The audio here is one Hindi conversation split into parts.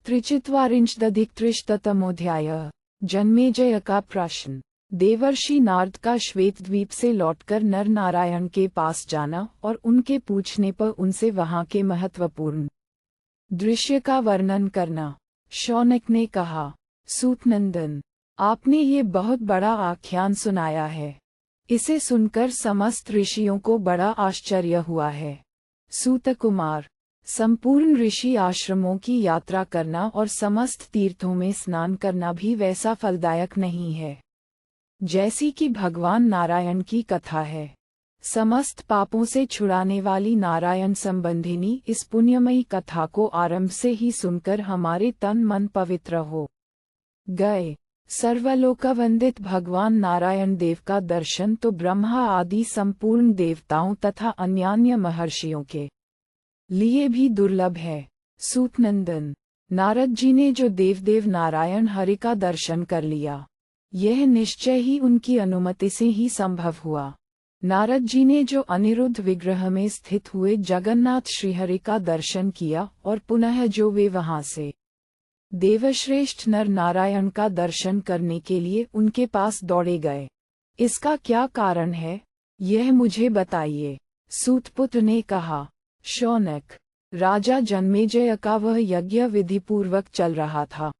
त्रिचत्वारिंशदधिकत्रिशतमोऽध्यायः। जन्मेजय का प्रश्न। देवर्षि नारद का श्वेत द्वीप से लौटकर नर नारायण के पास जाना और उनके पूछने पर उनसे वहां के महत्वपूर्ण दृश्य का वर्णन करना। शौनक ने कहा, सूतनंदन, आपने ये बहुत बड़ा आख्यान सुनाया है। इसे सुनकर समस्त ऋषियों को बड़ा आश्चर्य हुआ है। सूत कुमार, संपूर्ण ऋषि आश्रमों की यात्रा करना और समस्त तीर्थों में स्नान करना भी वैसा फलदायक नहीं है जैसी कि भगवान नारायण की कथा है। समस्त पापों से छुड़ाने वाली नारायण संबंधिनी इस पुण्यमयी कथा को आरंभ से ही सुनकर हमारे तन मन पवित्र हो गए। सर्वलोकवंदित भगवान नारायण देव का दर्शन तो ब्रह्मा आदि संपूर्ण देवताओं तथा अन्यान्य महर्षियों के लिए भी दुर्लभ है। सूतनंदन, नारद जी ने जो देवदेव नारायण हरि का दर्शन कर लिया, यह निश्चय ही उनकी अनुमति से ही संभव हुआ। नारद जी ने जो अनिरुद्ध विग्रह में स्थित हुए जगन्नाथ श्रीहरि का दर्शन किया और पुनः जो वे वहां से देवश्रेष्ठ नर नारायण का दर्शन करने के लिए उनके पास दौड़े गए, इसका क्या कारण है, यह मुझे बताइए। सूतपुत्र ने कहा, शौनक, राजा जन्मेजय का वह यज्ञ विधिपूर्वक चल रहा था।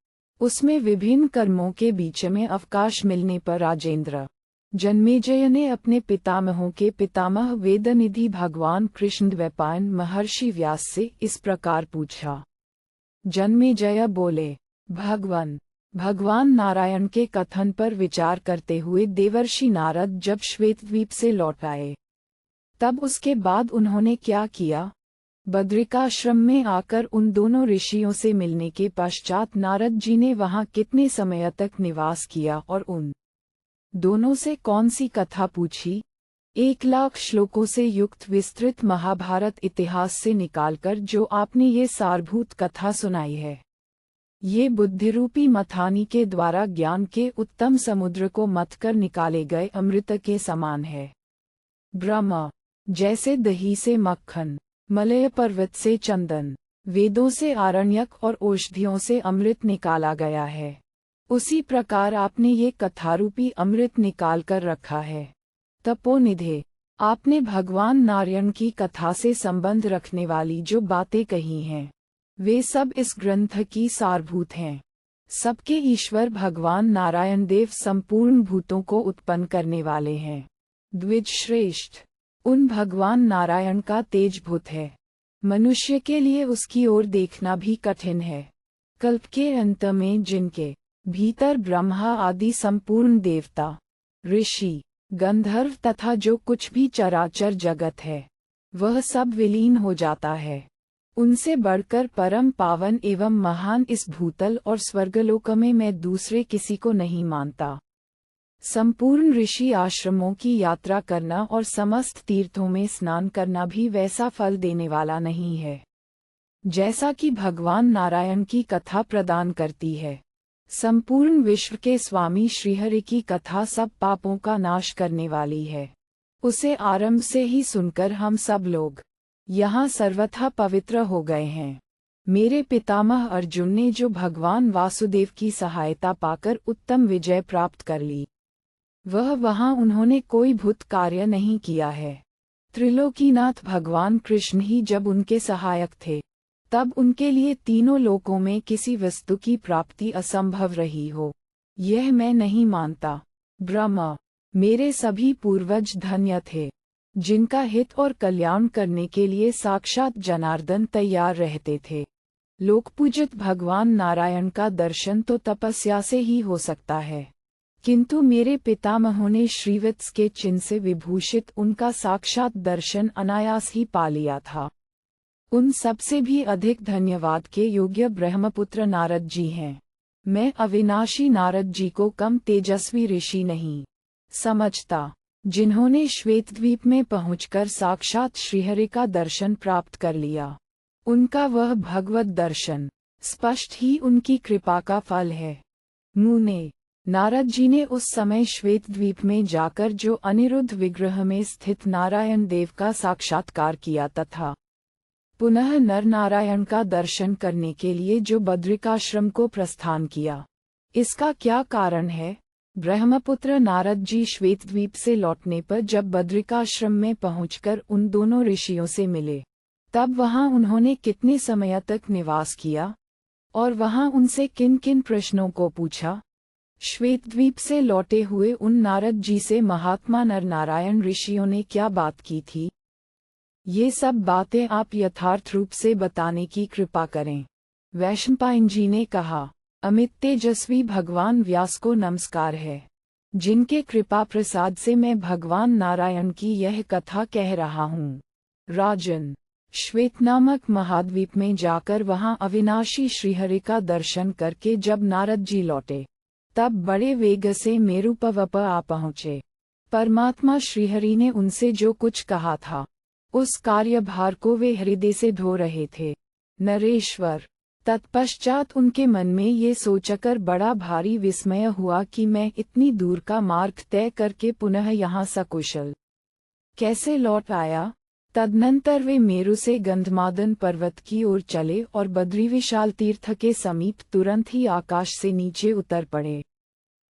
उसमें विभिन्न कर्मों के बीच में अवकाश मिलने पर राजेंद्र जन्मेजय ने अपने पितामहों के पितामह वेदनिधि भगवान कृष्णद्वैपायन महर्षि व्यास से इस प्रकार पूछा। जन्मेजय बोले, भगवान नारायण के कथन पर विचार करते हुए देवर्षि नारद जब श्वेतद्वीप से लौट आए, तब उसके बाद उन्होंने क्या किया? बद्रिकाश्रम में आकर उन दोनों ऋषियों से मिलने के पश्चात नारद जी ने वहां कितने समय तक निवास किया और उन दोनों से कौन सी कथा पूछी? 1,00,000 श्लोकों से युक्त विस्तृत महाभारत इतिहास से निकालकर जो आपने ये सारभूत कथा सुनाई है, ये बुद्धिरूपी मथानी के द्वारा ज्ञान के उत्तम समुद्र को मथकर निकाले गए अमृत के समान है। ब्रह्म जैसे दही से मक्खन, मलय पर्वत से चंदन, वेदों से आरण्यक और औषधियों से अमृत निकाला गया है, उसी प्रकार आपने ये कथारूपी अमृत निकाल कर रखा है। तपोनिधे, आपने भगवान नारायण की कथा से संबंध रखने वाली जो बातें कही हैं, वे सब इस ग्रंथ की सारभूत हैं। सबके ईश्वर भगवान नारायण देव संपूर्ण भूतों को उत्पन्न करने वाले हैं। द्विज श्रेष्ठ, उन भगवान नारायण का तेज भूत है। मनुष्य के लिए उसकी ओर देखना भी कठिन है। कल्प के अंत में जिनके भीतर ब्रह्मा आदि संपूर्ण देवता, ऋषि, गंधर्व तथा जो कुछ भी चराचर जगत है, वह सब विलीन हो जाता है। उनसे बढ़कर परम पावन एवं महान इस भूतल और स्वर्गलोक में मैं दूसरे किसी को नहीं मानता। संपूर्ण ऋषि आश्रमों की यात्रा करना और समस्त तीर्थों में स्नान करना भी वैसा फल देने वाला नहीं है जैसा कि भगवान नारायण की कथा प्रदान करती है। संपूर्ण विश्व के स्वामी श्रीहरि की कथा सब पापों का नाश करने वाली है। उसे आरंभ से ही सुनकर हम सब लोग यहाँ सर्वथा पवित्र हो गए हैं। मेरे पितामह अर्जुन ने जो भगवान वासुदेव की सहायता पाकर उत्तम विजय प्राप्त कर ली, वहां उन्होंने कोई भूत कार्य नहीं किया है। त्रिलोकीनाथ भगवान कृष्ण ही जब उनके सहायक थे, तब उनके लिए तीनों लोकों में किसी वस्तु की प्राप्ति असंभव रही हो, यह मैं नहीं मानता। ब्रह्मा, मेरे सभी पूर्वज धन्य थे, जिनका हित और कल्याण करने के लिए साक्षात जनार्दन तैयार रहते थे। लोकपूजित भगवान नारायण का दर्शन तो तपस्या से ही हो सकता है, किंतु मेरे पितामहों ने श्रीवत्स के चिन्ह से विभूषित उनका साक्षात दर्शन अनायास ही पा लिया था। उन सबसे भी अधिक धन्यवाद के योग्य ब्रह्मपुत्र नारद जी हैं। मैं अविनाशी नारद जी को कम तेजस्वी ऋषि नहीं समझता, जिन्होंने श्वेतद्वीप में पहुंचकर साक्षात श्रीहरि का दर्शन प्राप्त कर लिया। उनका वह भगवत दर्शन स्पष्ट ही उनकी कृपा का फल है। मुने, नारद जी ने उस समय श्वेतद्वीप में जाकर जो अनिरुद्ध विग्रह में स्थित नारायण देव का साक्षात्कार किया तथा पुनः नर नारायण का दर्शन करने के लिए जो बद्रिकाश्रम को प्रस्थान किया। इसका क्या कारण है? ब्रह्मपुत्र नारद जी श्वेतद्वीप से लौटने पर जब बद्रिकाश्रम में पहुंचकर उन दोनों ऋषियों से मिले, तब वहां उन्होंने कितने समय तक निवास किया और वहां उनसे किन किन प्रश्नों को पूछा? श्वेतद्वीप से लौटे हुए उन नारद जी से महात्मा नर नारायण ऋषियों ने क्या बात की थी? ये सब बातें आप यथार्थ रूप से बताने की कृपा करें। वैशंपायन जी ने कहा, अमित तेजस्वी भगवान व्यास को नमस्कार है, जिनके कृपा प्रसाद से मैं भगवान नारायण की यह कथा कह रहा हूँ। राजन, श्वेत नामक महाद्वीप में जाकर वहां अविनाशी श्रीहरि का दर्शन करके जब नारद जी लौटे, तब बड़े वेग से मेरु पर्वत आ पहुँचे। परमात्मा श्रीहरि ने उनसे जो कुछ कहा था, उस कार्यभार को वे हृदय से धो रहे थे। नरेश्वर, तत्पश्चात उनके मन में ये सोचकर बड़ा भारी विस्मय हुआ कि मैं इतनी दूर का मार्ग तय करके पुनः यहाँ सकुशल कैसे लौट आया। तदनंतर वे मेरु से गंधमादन पर्वत की ओर चले और बद्री विशाल तीर्थ के समीप तुरंत ही आकाश से नीचे उतर पड़े।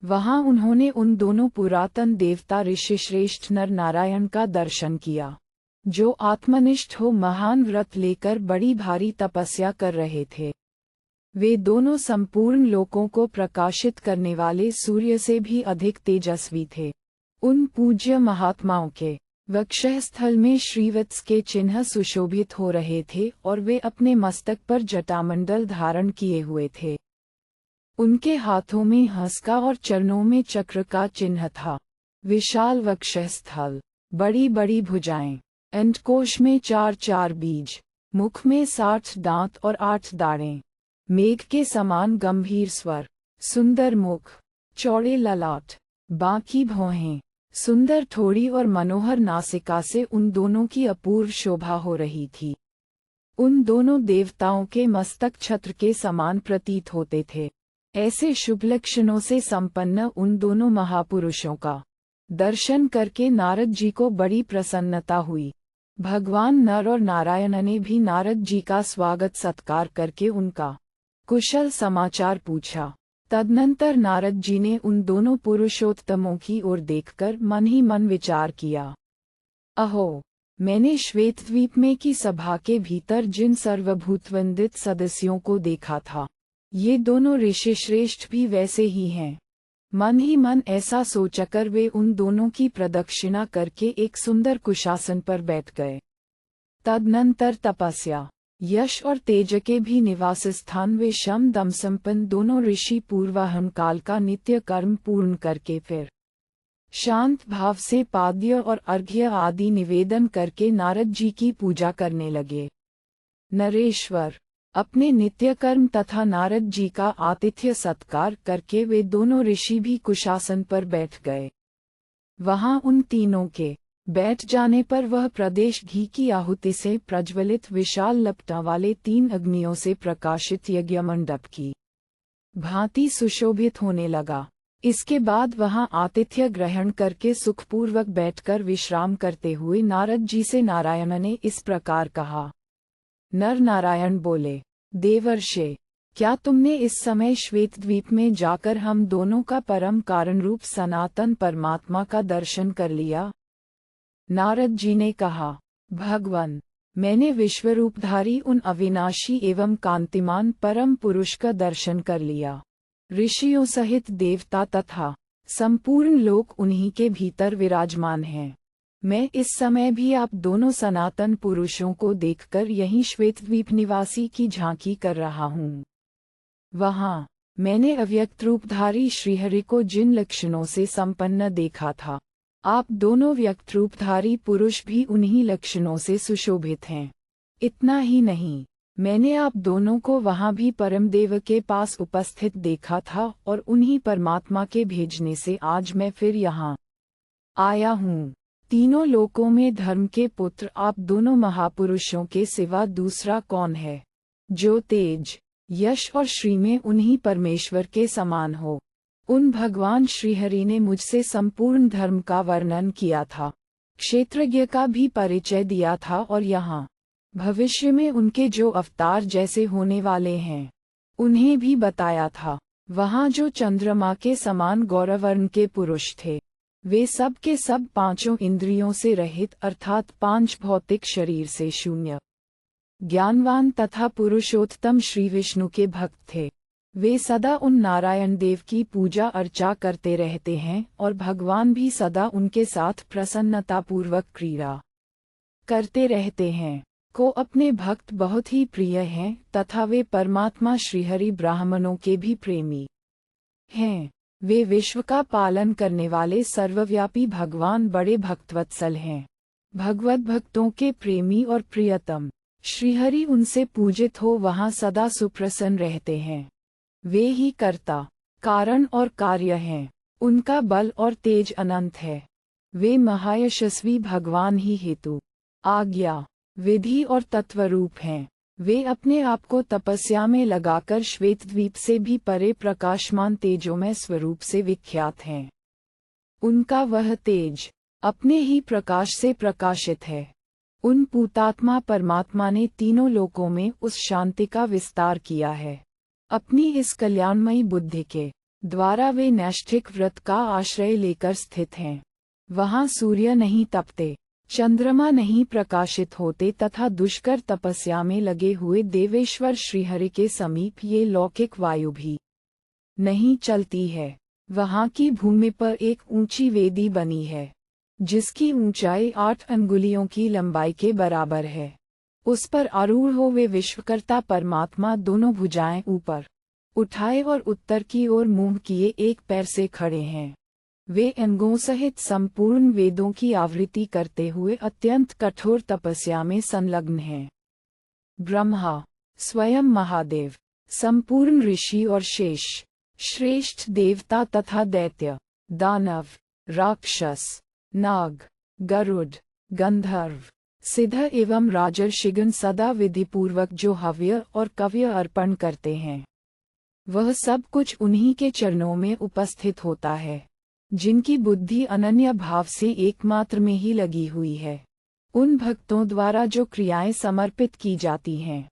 वहां उन्होंने उन दोनों पुरातन देवता ऋषि श्रेष्ठ नर नारायण का दर्शन किया, जो आत्मनिष्ठ हो महान व्रत लेकर बड़ी भारी तपस्या कर रहे थे। वे दोनों संपूर्ण लोकों को प्रकाशित करने वाले सूर्य से भी अधिक तेजस्वी थे। उन पूज्य महात्माओं के वक्षस्थल में श्रीवत्स के चिन्ह सुशोभित हो रहे थे और वे अपने मस्तक पर जटामंडल धारण किए हुए थे। उनके हाथों में हंस और चरणों में चक्र का चिन्ह था। विशाल वक्षस्थल, बड़ी बड़ी भुजाएं, अंडकोश में 4-4 बीज, मुख में 60 दांत और 8 दाढ़ें, मेघ के समान गंभीर स्वर, सुंदर मुख, चौड़े ललाट, बांकी भौहें, सुंदर थोड़ी और मनोहर नासिका से उन दोनों की अपूर्व शोभा हो रही थी। उन दोनों देवताओं के मस्तक छत्र के समान प्रतीत होते थे। ऐसे शुभ लक्षणों से संपन्न उन दोनों महापुरुषों का दर्शन करके नारद जी को बड़ी प्रसन्नता हुई। भगवान नर और नारायण ने भी नारद जी का स्वागत सत्कार करके उनका कुशल समाचार पूछा। तदनंतर नारद जी ने उन दोनों पुरुषोत्तमों की ओर देखकर मन ही मन विचार किया, अहो, मैंने श्वेतद्वीप में की सभा के भीतर जिन सर्वभूतवंदित सदस्यों को देखा था, ये दोनों ऋषि श्रेष्ठ भी वैसे ही हैं। मन ही मन ऐसा सोचकर वे उन दोनों की प्रदक्षिणा करके एक सुंदर कुशासन पर बैठ गए। तदनंतर तपस्या, यश और तेज के भी निवास स्थान वे शम दम संपन्न दोनों ऋषि पूर्वाहन काल का नित्य कर्म पूर्ण करके फिर शांत भाव से पाद्य और अर्घ्य आदि निवेदन करके नारद जी की पूजा करने लगे। नरेश्वर, अपने नित्य कर्म तथा नारद जी का आतिथ्य सत्कार करके वे दोनों ऋषि भी कुशासन पर बैठ गए। वहां उन तीनों के बैठ जाने पर वह प्रदेश घी की आहुति से प्रज्वलित विशाल लपटा वाले 3 अग्नियों से प्रकाशित यज्ञ मंडप की भांति सुशोभित होने लगा। इसके बाद वहां आतिथ्य ग्रहण करके सुखपूर्वक बैठकर विश्राम करते हुए नारद जी से नारायण ने इस प्रकार कहा। नर नारायण बोले, देवर्षे, क्या तुमने इस समय श्वेतद्वीप में जाकर हम दोनों का परम कारण रूप सनातन परमात्मा का दर्शन कर लिया? नारद जी ने कहा, भगवन, मैंने विश्वरूपधारी उन अविनाशी एवं कांतिमान परम पुरुष का दर्शन कर लिया। ऋषियों सहित देवता तथा संपूर्ण लोक उन्हीं के भीतर विराजमान हैं। मैं इस समय भी आप दोनों सनातन पुरुषों को देखकर यहीं श्वेतद्वीप निवासी की झांकी कर रहा हूँ। वहाँ मैंने अव्यक्त रूपधारी श्रीहरि को जिन लक्षणों से संपन्न देखा था, आप दोनों व्यक्त रूपधारी पुरुष भी उन्हीं लक्षणों से सुशोभित हैं। इतना ही नहीं, मैंने आप दोनों को वहां भी परमदेव के पास उपस्थित देखा था और उन्हीं परमात्मा के भेजने से आज मैं फिर यहाँ आया हूँ। तीनों लोकों में धर्म के पुत्र आप दोनों महापुरुषों के सिवा दूसरा कौन है, जो तेज, यश और श्री में उन्हीं परमेश्वर के समान हो। उन भगवान श्रीहरि ने मुझसे संपूर्ण धर्म का वर्णन किया था, क्षेत्रज्ञ का भी परिचय दिया था और यहाँ भविष्य में उनके जो अवतार जैसे होने वाले हैं उन्हें भी बताया था। वहाँ जो चंद्रमा के समान गौरवर्ण के पुरुष थे, वे सब के सब पांचों इंद्रियों से रहित अर्थात पांच भौतिक शरीर से शून्य, ज्ञानवान तथा पुरुषोत्तम श्री विष्णु के भक्त थे। वे सदा उन नारायण देव की पूजा अर्चा करते रहते हैं और भगवान भी सदा उनके साथ प्रसन्नतापूर्वक क्रीड़ा करते रहते हैं। को अपने भक्त बहुत ही प्रिय हैं तथा वे परमात्मा श्रीहरि ब्राह्मणों के भी प्रेमी हैं। वे विश्व का पालन करने वाले सर्वव्यापी भगवान बड़े भक्तवत्सल हैं। भगवत भक्तों के प्रेमी और प्रियतम श्रीहरि उनसे पूजित हो वहाँ सदा सुप्रसन्न रहते हैं। वे ही कर्ता, कारण और कार्य हैं। उनका बल और तेज अनंत है। वे महायशस्वी भगवान ही हेतु, आज्ञा, विधि और तत्वरूप हैं। वे अपने आप को तपस्या में लगाकर श्वेतद्वीप से भी परे प्रकाशमान तेजोमय स्वरूप से विख्यात हैं। उनका वह तेज अपने ही प्रकाश से प्रकाशित है। उन पूतात्मा परमात्मा ने तीनों लोकों में उस शांति का विस्तार किया है। अपनी इस कल्याणमयी बुद्धि के द्वारा वे नैष्ठिक व्रत का आश्रय लेकर स्थित हैं। वहाँ सूर्य नहीं तपते, चंद्रमा नहीं प्रकाशित होते तथा दुष्कर तपस्या में लगे हुए देवेश्वर श्रीहरि के समीप ये लौकिक वायु भी नहीं चलती है। वहाँ की भूमि पर एक ऊंची वेदी बनी है, जिसकी ऊंचाई 8 अंगुलियों की लंबाई के बराबर है। उस पर आरूढ़ हो वे विश्वकर्ता परमात्मा दोनों भुजाएं ऊपर उठाए और उत्तर की ओर मुंह किए एक पैर से खड़े हैं। वे अंगों सहित संपूर्ण वेदों की आवृत्ति करते हुए अत्यंत कठोर तपस्या में संलग्न हैं। ब्रह्मा, स्वयं महादेव, संपूर्ण ऋषि और शेष, श्रेष्ठ देवता तथा दैत्य, दानव, राक्षस, नाग, गरुड़, गंधर्व, सिद्ध एवं राजर्षिगण सदा विधिपूर्वक जो हव्य और कव्य अर्पण करते हैं, वह सब कुछ उन्हीं के चरणों में उपस्थित होता है, जिनकी बुद्धि अनन्य भाव से एकमात्र में ही लगी हुई है। उन भक्तों द्वारा जो क्रियाएं समर्पित की जाती हैं,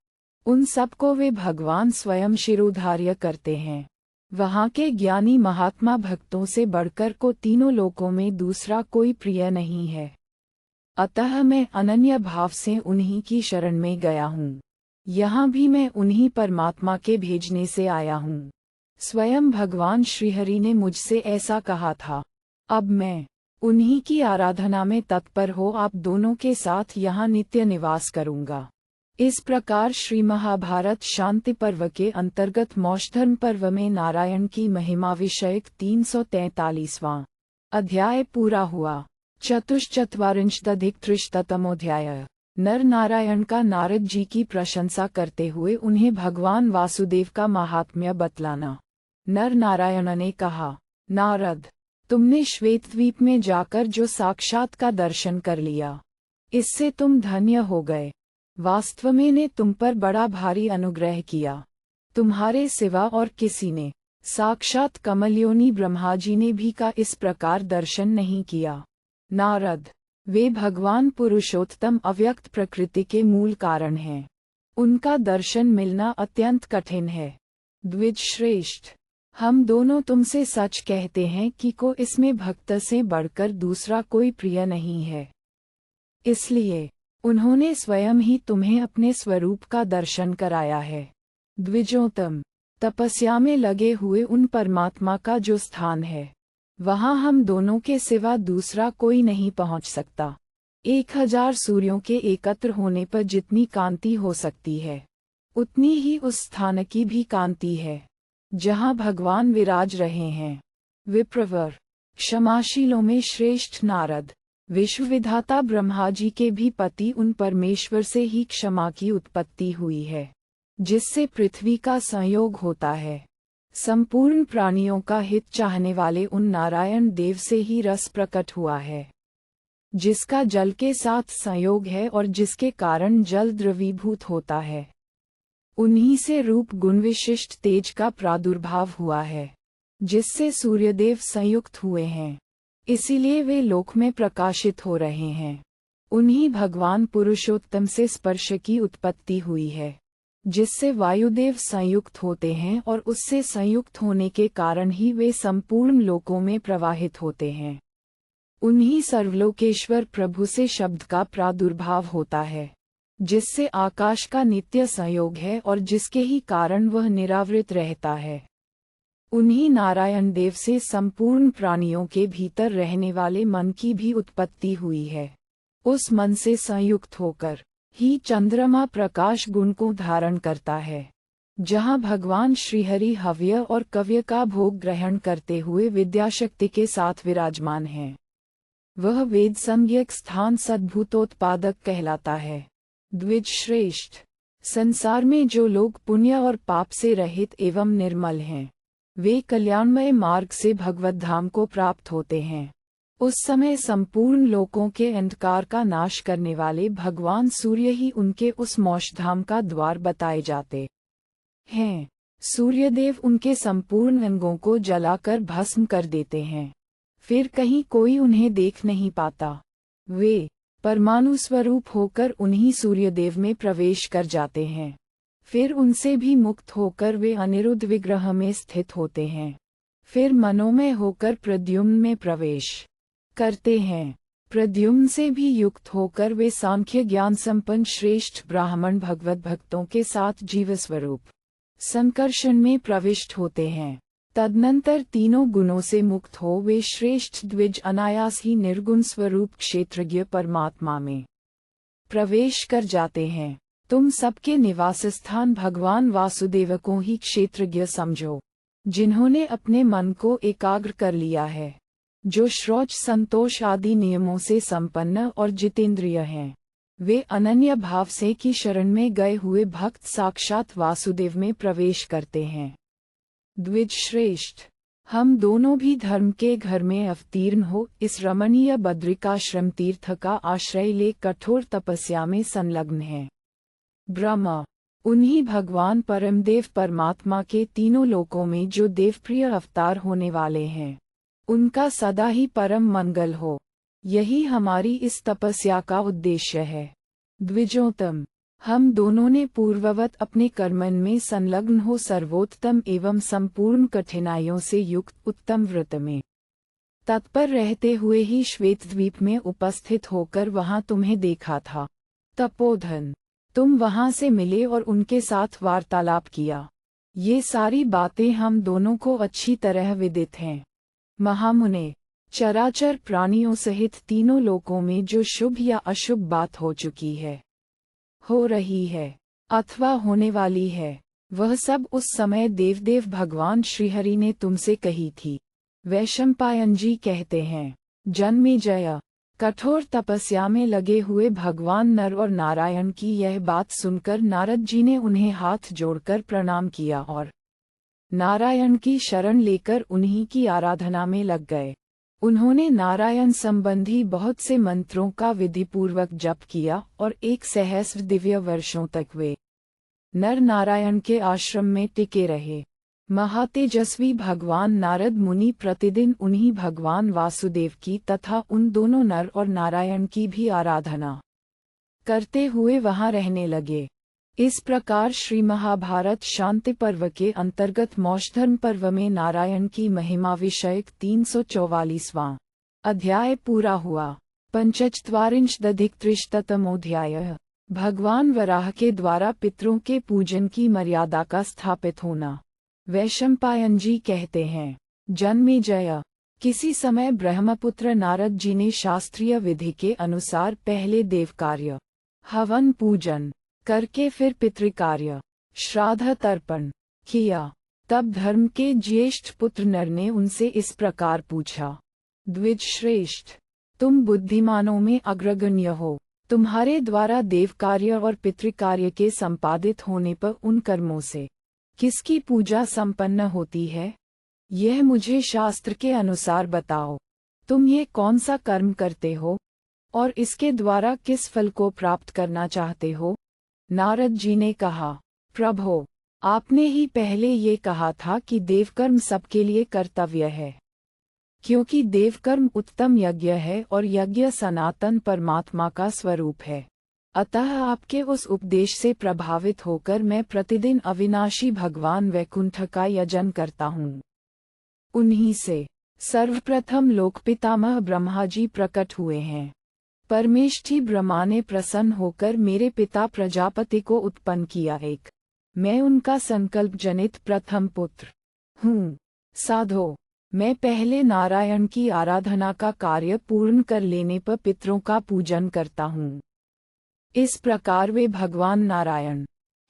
उन सब को वे भगवान स्वयं शिरोधार्य करते हैं। वहाँ के ज्ञानी महात्मा भक्तों से बढ़कर को तीनों लोकों में दूसरा कोई प्रिय नहीं है। अतः मैं अनन्य भाव से उन्हीं की शरण में गया हूँ। यहाँ भी मैं उन्हीं परमात्मा के भेजने से आया हूँ। स्वयं भगवान श्रीहरि ने मुझसे ऐसा कहा था। अब मैं उन्हीं की आराधना में तत्पर हो आप दोनों के साथ यहाँ नित्य निवास करूँगा। इस प्रकार श्री महाभारत शांति पर्व के अंतर्गत मौषधर्म पर्व में नारायण की महिमा विषयक 343वां अध्याय पूरा हुआ। चतुश्चत्वारिंशदधिक-त्रिशतमोऽध्याय। नर नारायण का नारद जी की प्रशंसा करते हुए उन्हें भगवान वासुदेव का महात्म्य बतलाना। नर नारायण ने कहा, नारद, तुमने श्वेतद्वीप में जाकर जो साक्षात का दर्शन कर लिया, इससे तुम धन्य हो गए। वास्तव में ने तुम पर बड़ा भारी अनुग्रह किया। तुम्हारे सिवा और किसी ने, साक्षात कमलयोनि ब्रह्मा जी ने भी का इस प्रकार दर्शन नहीं किया। नारद, वे भगवान पुरुषोत्तम अव्यक्त प्रकृति के मूल कारण हैं। उनका दर्शन मिलना अत्यंत कठिन है। द्विज श्रेष्ठ, हम दोनों तुमसे सच कहते हैं कि को इसमें भक्त से बढ़कर दूसरा कोई प्रिय नहीं है। इसलिए उन्होंने स्वयं ही तुम्हें अपने स्वरूप का दर्शन कराया है। द्विजोत्तम, तपस्या में लगे हुए उन परमात्मा का जो स्थान है, वहाँ हम दोनों के सिवा दूसरा कोई नहीं पहुँच सकता। 1000 सूर्यों के एकत्र होने पर जितनी कांति हो सकती है, उतनी ही उस स्थान की भी कांति है, जहाँ भगवान विराज रहे हैं। विप्रवर, क्षमाशीलों में श्रेष्ठ नारद, विश्वविधाता ब्रह्मा जी के भी पति उन परमेश्वर से ही क्षमा की उत्पत्ति हुई है, जिससे पृथ्वी का संयोग होता है। संपूर्ण प्राणियों का हित चाहने वाले उन नारायण देव से ही रस प्रकट हुआ है, जिसका जल के साथ संयोग है और जिसके कारण जल द्रवीभूत होता है। उन्हीं से रूप गुण विशिष्ट तेज का प्रादुर्भाव हुआ है, जिससे सूर्यदेव संयुक्त हुए हैं। इसीलिए वे लोक में प्रकाशित हो रहे हैं। उन्हीं भगवान पुरुषोत्तम से स्पर्श की उत्पत्ति हुई है, जिससे वायुदेव संयुक्त होते हैं और उससे संयुक्त होने के कारण ही वे संपूर्ण लोकों में प्रवाहित होते हैं। उन्हीं सर्वलोकेश्वर प्रभु से शब्द का प्रादुर्भाव होता है, जिससे आकाश का नित्य संयोग है और जिसके ही कारण वह निरावृत रहता है। उन्हीं नारायण देव से संपूर्ण प्राणियों के भीतर रहने वाले मन की भी उत्पत्ति हुई है। उस मन से संयुक्त होकर ही चंद्रमा प्रकाश गुण को धारण करता है। जहाँ भगवान श्रीहरि हव्य और कव्य का भोग ग्रहण करते हुए विद्याशक्ति के साथ विराजमान हैं, वह वेद संज्ञक स्थान सद्भूतोत्पादक कहलाता है। द्विज श्रेष्ठ, संसार में जो लोग पुण्य और पाप से रहित एवं निर्मल हैं, वे कल्याणमय मार्ग से भगवत धाम को प्राप्त होते हैं। उस समय संपूर्ण लोकों के अंधकार का नाश करने वाले भगवान सूर्य ही उनके उस मोक्षधाम का द्वार बताए जाते हैं। सूर्यदेव उनके संपूर्ण अंगों को जलाकर भस्म कर देते हैं, फिर कहीं कोई उन्हें देख नहीं पाता। वे परमाणु स्वरूप होकर उन्हीं सूर्यदेव में प्रवेश कर जाते हैं। फिर उनसे भी मुक्त होकर वे अनिरुद्ध विग्रह में स्थित होते हैं। फिर मनोमय होकर प्रद्युम्न में प्रवेश करते हैं। प्रद्युम्न से भी युक्त होकर वे सांख्य ज्ञान संपन्न श्रेष्ठ ब्राह्मण भगवत भक्तों के साथ जीव स्वरूप संकर्षण में प्रविष्ट होते हैं। तदनंतर तीनों गुणों से मुक्त हो वे श्रेष्ठ द्विज अनायास ही निर्गुण स्वरूप क्षेत्रज्ञ परमात्मा में प्रवेश कर जाते हैं। तुम सबके निवास स्थान भगवान वासुदेव को ही क्षेत्रज्ञ समझो, जिन्होंने अपने मन को एकाग्र कर लिया है, जो शौच संतोष आदि नियमों से संपन्न और जितेंद्रिय हैं। वे अनन्य भाव से की शरण में गए हुए भक्त साक्षात वासुदेव में प्रवेश करते हैं। द्विज श्रेष्ठ, हम दोनों भी धर्म के घर में अवतीर्ण हो इस रमणीय बद्रिकाश्रम तीर्थ का आश्रय ले कठोर तपस्या में संलग्न हैं। ब्रह्मा, उन्हीं भगवान परमदेव परमात्मा के तीनों लोकों में जो देवप्रिय अवतार होने वाले हैं, उनका सदा ही परम मंगल हो, यही हमारी इस तपस्या का उद्देश्य है। द्विजोत्तम, हम दोनों ने पूर्ववत अपने कर्मन में संलग्न हो सर्वोत्तम एवं संपूर्ण कठिनाइयों से युक्त उत्तम व्रत में तत्पर रहते हुए ही श्वेतद्वीप में उपस्थित होकर वहां तुम्हें देखा था। तपोधन, तुम वहां से मिले और उनके साथ वार्तालाप किया। ये सारी बातें हम दोनों को अच्छी तरह विदित हैं। महामुने, चराचर प्राणियों सहित तीनों लोकों में जो शुभ या अशुभ बात हो चुकी है, हो रही है अथवा होने वाली है, वह सब उस समय देवदेव भगवान श्रीहरि ने तुमसे कही थी। वैशंपायन जी कहते हैं, जन्मेजय, कठोर तपस्या में लगे हुए भगवान नर और नारायण की यह बात सुनकर नारद जी ने उन्हें हाथ जोड़कर प्रणाम किया और नारायण की शरण लेकर उन्हीं की आराधना में लग गए। उन्होंने नारायण संबंधी बहुत से मंत्रों का विधिपूर्वक जप किया और 1 सहस्र दिव्य वर्षों तक वे नर नारायण के आश्रम में टिके रहे। महातेजस्वी भगवान नारद मुनि प्रतिदिन उन्हीं भगवान वासुदेव की तथा उन दोनों नर और नारायण की भी आराधना करते हुए वहां रहने लगे। इस प्रकार श्री महाभारत शांति पर्व के अंतर्गत मोक्षधर्म पर्व में नारायण की महिमा विषयक 344वां अध्याय पूरा हुआ। पंचचत्वारिंशदधिकत्रिशतमोऽध्यायः। भगवान वराह के द्वारा पितरों के पूजन की मर्यादा का स्थापित होना। वैशंपायन जी कहते हैं, जन्मेजय, किसी समय ब्रह्मपुत्र नारद जी ने शास्त्रीय विधि के अनुसार पहले देवकार्य हवन पूजन करके फिर पितृकार्य श्राद्ध तर्पण किया। तब धर्म के ज्येष्ठ पुत्र नर ने उनसे इस प्रकार पूछा, द्विज श्रेष्ठ, तुम बुद्धिमानों में अग्रगण्य हो, तुम्हारे द्वारा देवकार्य और पितृकार्य के संपादित होने पर उन कर्मों से किसकी पूजा संपन्न होती है, यह मुझे शास्त्र के अनुसार बताओ। तुम ये कौन सा कर्म करते हो और इसके द्वारा किस फल को प्राप्त करना चाहते हो। नारद जी ने कहा, प्रभो, आपने ही पहले ये कहा था कि देवकर्म सबके लिए कर्तव्य है। क्योंकि देवकर्म उत्तम यज्ञ है और यज्ञ सनातन परमात्मा का स्वरूप है। अतः आपके उस उपदेश से प्रभावित होकर मैं प्रतिदिन अविनाशी भगवान वैकुंठ का यजन करता हूँ। उन्हीं से सर्वप्रथम लोकपितामह ब्रह्मा जी प्रकट हुए हैं। परमेष्ठी ब्रह्मा ने प्रसन्न होकर मेरे पिता प्रजापति को उत्पन्न किया। मैं उनका संकल्प जनित प्रथम पुत्र हूँ। साधो, मैं पहले नारायण की आराधना का कार्य पूर्ण कर लेने पर पितरों का पूजन करता हूँ। इस प्रकार वे भगवान नारायण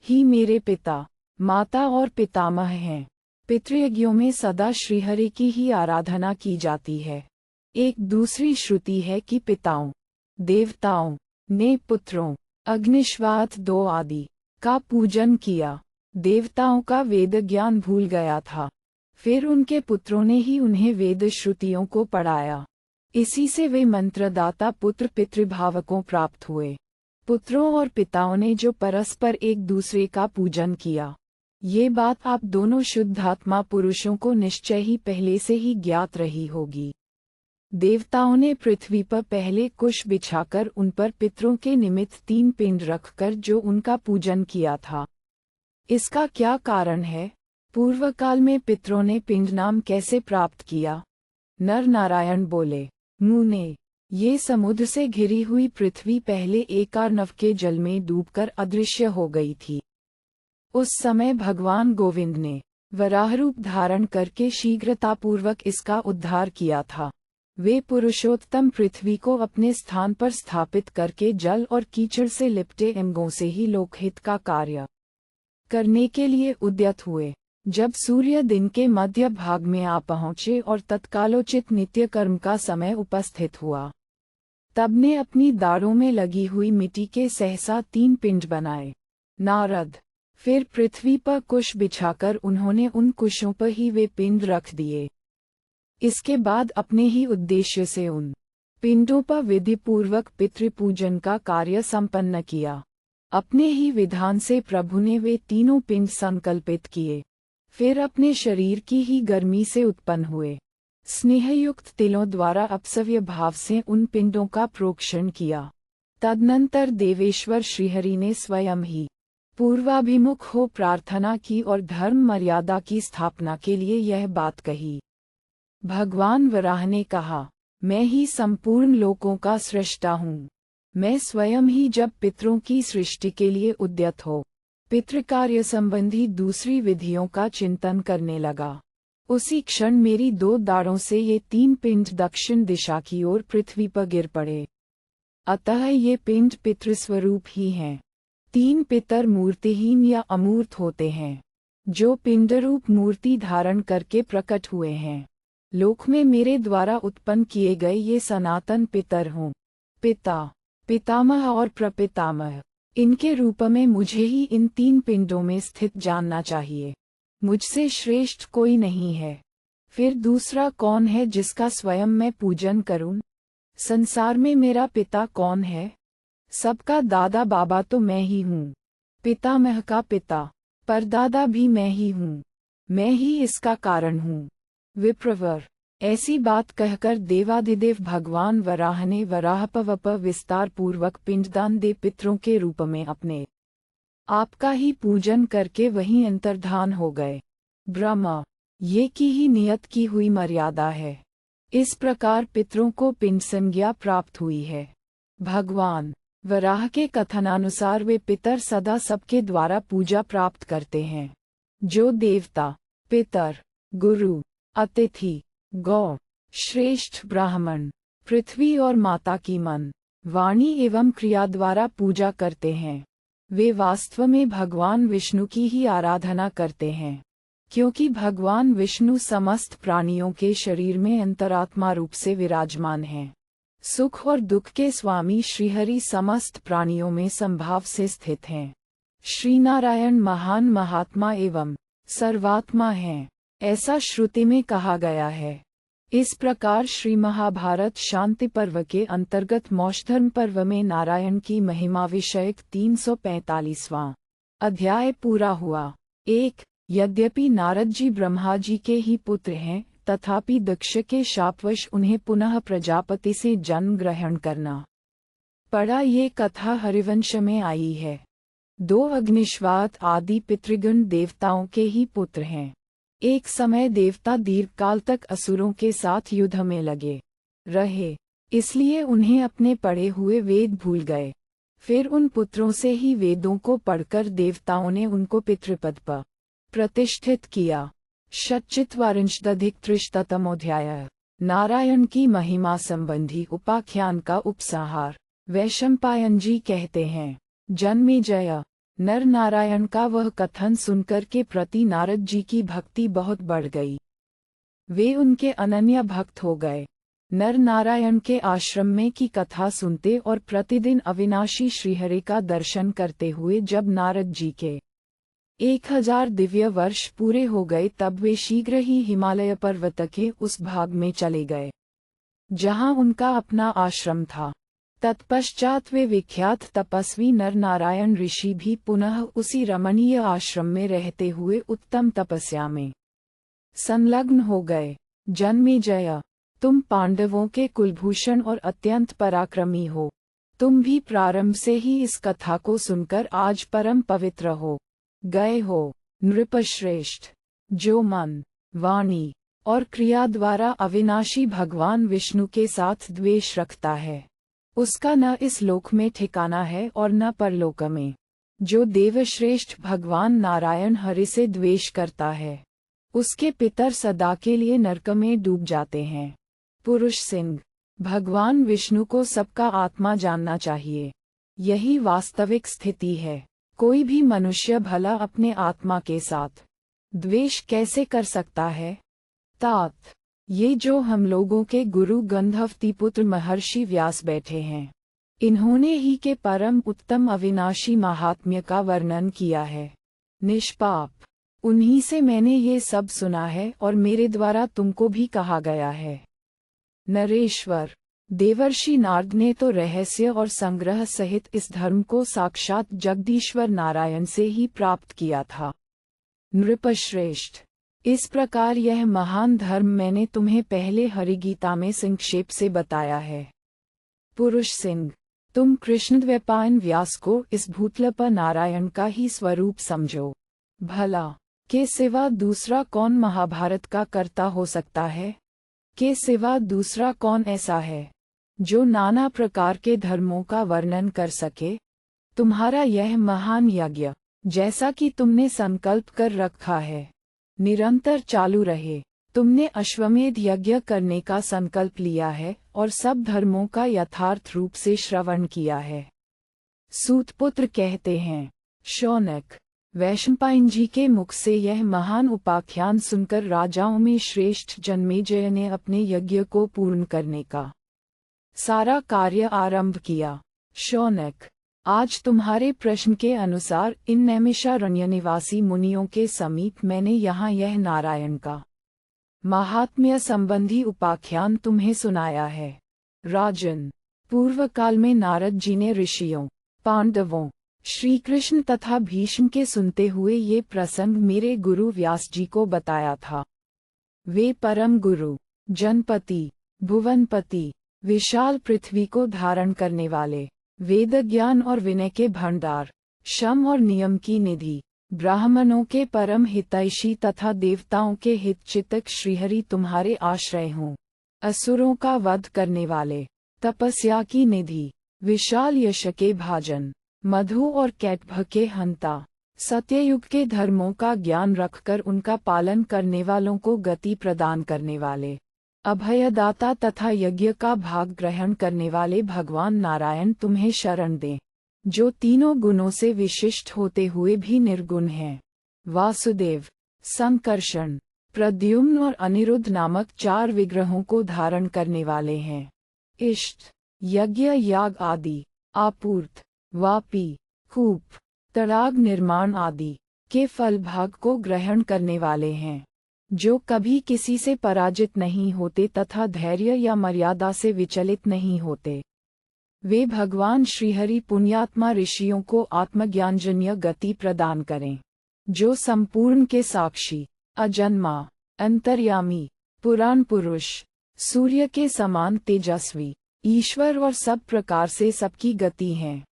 ही मेरे पिता, माता और पितामह हैं। पितृयज्ञों में सदा श्रीहरि की ही आराधना की जाती है। एक दूसरी श्रुति है कि पिताओं, देवताओं ने पुत्रों, अग्निश्वात 2 आदि का पूजन किया। देवताओं का वेद ज्ञान भूल गया था, फिर उनके पुत्रों ने ही उन्हें वेद श्रुतियों को पढ़ाया। इसी से वे मंत्रदाता पुत्र पितृभाव को प्राप्त हुए। पुत्रों और पिताओं ने जो परस्पर एक दूसरे का पूजन किया, ये बात आप दोनों शुद्धात्मा पुरुषों को निश्चय ही पहले से ही ज्ञात रही होगी। देवताओं ने पृथ्वी पर पहले कुश बिछाकर उन पर पितरों के निमित्त 3 पिंड रखकर जो उनका पूजन किया था। इसका क्या कारण है? पूर्व काल में पितरों ने पिंड नाम कैसे प्राप्त किया? नर नारायण बोले, मुने, ये समुद्र से घिरी हुई पृथ्वी पहले एक अर्णव के जल में डूबकर अदृश्य हो गई थी। उस समय भगवान गोविंद ने वराह रूप धारण करके शीघ्रतापूर्वक इसका उद्धार किया था। वे पुरुषोत्तम पृथ्वी को अपने स्थान पर स्थापित करके जल और कीचड़ से लिपटे अंगों से ही लोकहित का कार्य करने के लिए उद्यत हुए। जब सूर्य दिन के मध्य भाग में आ पहुँचे और तत्कालोचित नित्य कर्म का समय उपस्थित हुआ, तब ने अपनी दाढ़ों में लगी हुई मिट्टी के सहसा 3 पिंड बनाए। नारद, फिर पृथ्वी पर कुश बिछाकर उन्होंने उन कुशों पर ही वे पिंड रख दिए। इसके बाद अपने ही उद्देश्य से उन पिंडों पर विधि पूर्वक पितृपूजन का कार्य संपन्न किया। अपने ही विधान से प्रभु ने वे तीनों पिंड संकल्पित किए, फिर अपने शरीर की ही गर्मी से उत्पन्न हुए स्नेहयुक्त तिलों द्वारा अपसव्य भाव से उन पिंडों का प्रोक्षण किया। तदनंतर देवेश्वर श्रीहरि ने स्वयं ही पूर्वाभिमुख हो प्रार्थना की और धर्म मर्यादा की स्थापना के लिए यह बात कही। भगवान वराह ने कहा, मैं ही संपूर्ण लोकों का सृष्टा हूँ। मैं स्वयं ही जब पितरों की सृष्टि के लिए उद्यत हो पितृकार्य संबंधी दूसरी विधियों का चिंतन करने लगा, उसी क्षण मेरी 2 दाढ़ों से ये 3 पिंड दक्षिण दिशा की ओर पृथ्वी पर गिर पड़े। अतः ये पिंड पितृस्वरूप ही हैं। 3 पितर मूर्तिहीन या अमूर्त होते हैं, जो पिंडरूप मूर्ति धारण करके प्रकट हुए हैं। लोक में मेरे द्वारा उत्पन्न किए गए ये सनातन पितर हों, पिता, पितामह और प्रपितामह, इनके रूप में मुझे ही इन 3 पिंडों में स्थित जानना चाहिए। मुझसे श्रेष्ठ कोई नहीं है। फिर दूसरा कौन है जिसका स्वयं मैं पूजन करूं? संसार में मेरा पिता कौन है? सबका दादा बाबा तो मैं ही हूँ। पितामह का पिता, परदादा भी मैं ही हूँ। मैं ही इसका कारण हूँ। विप्रवर, ऐसी बात कहकर देवादिदेव भगवान वराह ने वराहपवप विस्तार पूर्वक पिंडदान दे पितरों के रूप में अपने आपका ही पूजन करके वहीं अंतर्धान हो गए। ब्रह्मा, ये की ही नियत की हुई मर्यादा है। इस प्रकार पितरों को पिंड संज्ञा प्राप्त हुई है। भगवान वराह के कथनानुसार वे पितर सदा सबके द्वारा पूजा प्राप्त करते हैं। जो देवता, पितर, गुरु, अतिथि, गौ, श्रेष्ठ ब्राह्मण, पृथ्वी और माता की मन, वाणी एवं क्रिया द्वारा पूजा करते हैं, वे वास्तव में भगवान विष्णु की ही आराधना करते हैं, क्योंकि भगवान विष्णु समस्त प्राणियों के शरीर में अंतरात्मा रूप से विराजमान हैं। सुख और दुख के स्वामी श्रीहरि समस्त प्राणियों में संभाव से स्थित हैं। श्रीनारायण महान महात्मा एवं सर्वात्मा हैं, ऐसा श्रुति में कहा गया है। इस प्रकार श्री महाभारत शांति पर्व के अंतर्गत मोक्षधर्म पर्व में नारायण की महिमा विषयक 345वां अध्याय पूरा हुआ। 1. यद्यपि नारद जी ब्रह्मा जी के ही पुत्र हैं, तथापि दक्ष के शापवश उन्हें पुनः प्रजापति से जन्म ग्रहण करना पड़ा। ये कथा हरिवंश में आई है। 2 अग्निश्वात आदि पितृगण देवताओं के ही पुत्र हैं। एक समय देवता दीर्घकाल तक असुरों के साथ युद्ध में लगे रहे, इसलिए उन्हें अपने पढ़े हुए वेद भूल गए। फिर उन पुत्रों से ही वेदों को पढ़कर देवताओं ने उनको पितृपद पर प्रतिष्ठित किया। षट्चित्वारिंशदधिक-300तमोऽध्याय। नारायण की महिमा संबंधी उपाख्यान का उपसंहार। वैशंपायन जी कहते हैं, जन्मेजय, नर नारायण का वह कथन सुनकर के प्रति नारद जी की भक्ति बहुत बढ़ गई। वे उनके अनन्य भक्त हो गए। नर नारायण के आश्रम में की कथा सुनते और प्रतिदिन अविनाशी श्रीहरि का दर्शन करते हुए जब नारद जी के 1000 दिव्य वर्ष पूरे हो गए तब वे शीघ्र ही हिमालय पर्वत के उस भाग में चले गए जहां उनका अपना आश्रम था। तत्पश्चात वे विख्यात तपस्वी नर नारायण ऋषि भी पुनः उसी रमणीय आश्रम में रहते हुए उत्तम तपस्या में संलग्न हो गए। जन्मेजय, तुम पांडवों के कुलभूषण और अत्यंत पराक्रमी हो। तुम भी प्रारंभ से ही इस कथा को सुनकर आज परम पवित्र हो गए हो। नृपश्रेष्ठ, जो मन, वाणी और क्रिया द्वारा अविनाशी भगवान विष्णु के साथ द्वेष रखता है, उसका न इस लोक में ठिकाना है और न परलोक में। जो देवश्रेष्ठ भगवान नारायण हरि से द्वेष करता है, उसके पितर सदा के लिए नरक में डूब जाते हैं। पुरुष सिंह, भगवान विष्णु को सबका आत्मा जानना चाहिए। यही वास्तविक स्थिति है। कोई भी मनुष्य भला अपने आत्मा के साथ द्वेष कैसे कर सकता है? तात, ये जो हम लोगों के गुरु गंधर्वपुत्र महर्षि व्यास बैठे हैं, इन्होंने ही के परम उत्तम अविनाशी महात्म्य का वर्णन किया है। निष्पाप, उन्हीं से मैंने ये सब सुना है और मेरे द्वारा तुमको भी कहा गया है। नरेश्वर, देवर्षि नारद ने तो रहस्य और संग्रह सहित इस धर्म को साक्षात जगदीश्वर नारायण से ही प्राप्त किया था। नृपश्रेष्ठ, इस प्रकार यह महान धर्म मैंने तुम्हें पहले हरिगीता में संक्षेप से बताया है। पुरुष सिंह, तुम कृष्णद्वैपायन व्यास को इस भूतल पर नारायण का ही स्वरूप समझो। भला के सिवा दूसरा कौन महाभारत का कर्ता हो सकता है? के सिवा दूसरा कौन ऐसा है जो नाना प्रकार के धर्मों का वर्णन कर सके? तुम्हारा यह महान यज्ञ, जैसा कि तुमने संकल्प कर रखा है, निरंतर चालू रहे। तुमने अश्वमेध यज्ञ करने का संकल्प लिया है और सब धर्मों का यथार्थ रूप से श्रवण किया है। सूतपुत्र कहते हैं, शौनक, वैशंपायन जी के मुख से यह महान उपाख्यान सुनकर राजाओं में श्रेष्ठ जन्मेजय ने अपने यज्ञ को पूर्ण करने का सारा कार्य आरंभ किया। शौनक, आज तुम्हारे प्रश्न के अनुसार इन नैमिषारण्य निवासी मुनियों के समीप मैंने यहाँ यह नारायण का महात्म्य संबंधी उपाख्यान तुम्हें सुनाया है। राजन, पूर्व काल में नारद जी ने ऋषियों, पांडवों, श्री कृष्ण तथा भीष्म के सुनते हुए ये प्रसंग मेरे गुरु व्यास जी को बताया था। वे परम गुरु, जनपति, भुवनपति, विशाल पृथ्वी को धारण करने वाले, वेद ज्ञान और विनय के भंडार, शम और नियम की निधि, ब्राह्मणों के परम हितैषी तथा देवताओं के हितचितक श्रीहरि तुम्हारे आश्रय हों। असुरों का वध करने वाले, तपस्या की निधि, विशाल यश के भाजन, मधु और कैटभ के हंता, सत्ययुग के धर्मों का ज्ञान रखकर उनका पालन करने वालों को गति प्रदान करने वाले, अभयदाता तथा यज्ञ का भाग ग्रहण करने वाले भगवान नारायण तुम्हें शरण दें, जो तीनों गुणों से विशिष्ट होते हुए भी निर्गुण हैं। वासुदेव, संकर्षण, प्रद्युम्न और अनिरुद्ध नामक 4 विग्रहों को धारण करने वाले हैं। इष्ट, यज्ञ, याग आदि, आपूर्त, वापी, कूप, तड़ाग निर्माण आदि के फल भाग को ग्रहण करने वाले हैं, जो कभी किसी से पराजित नहीं होते तथा धैर्य या मर्यादा से विचलित नहीं होते। वे भगवान श्रीहरि पुण्यात्मा ऋषियों को आत्मज्ञानजन्य गति प्रदान करें, जो संपूर्ण के साक्षी, अजन्मा, अंतर्यामी, पुराण पुरुष, सूर्य के समान तेजस्वी, ईश्वर और सब प्रकार से सबकी गति हैं।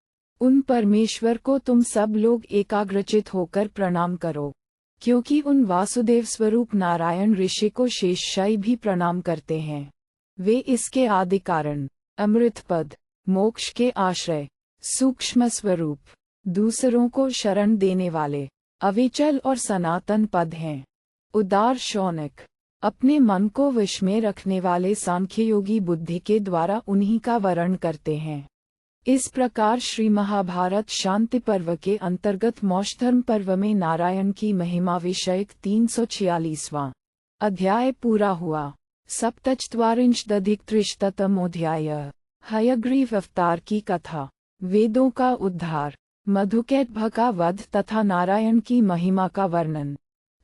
उन परमेश्वर को तुम सब लोग एकाग्रचित होकर प्रणाम करो, क्योंकि उन वासुदेव स्वरूप नारायण ऋषि को शेषशायी भी प्रणाम करते हैं। वे इसके आदि कारण, अमृत पद, मोक्ष के आश्रय, सूक्ष्म स्वरूप, दूसरों को शरण देने वाले, अविचल और सनातन पद हैं। उदार शौनक, अपने मन को वश में रखने वाले सांख्ययोगी बुद्धि के द्वारा उन्हीं का वर्ण करते हैं। इस प्रकार श्री महाभारत शांति पर्व के अंतर्गत मोक्षधर्म पर्व में नारायण की महिमा विषयक 346वां अध्याय पूरा हुआ। सप्तचत्वारिंशदधिकत्रिशतमोऽध्याय। हयग्रीव अवतार की कथा, वेदों का उद्धार, मधुकैटभ का वध तथा नारायण की महिमा का वर्णन।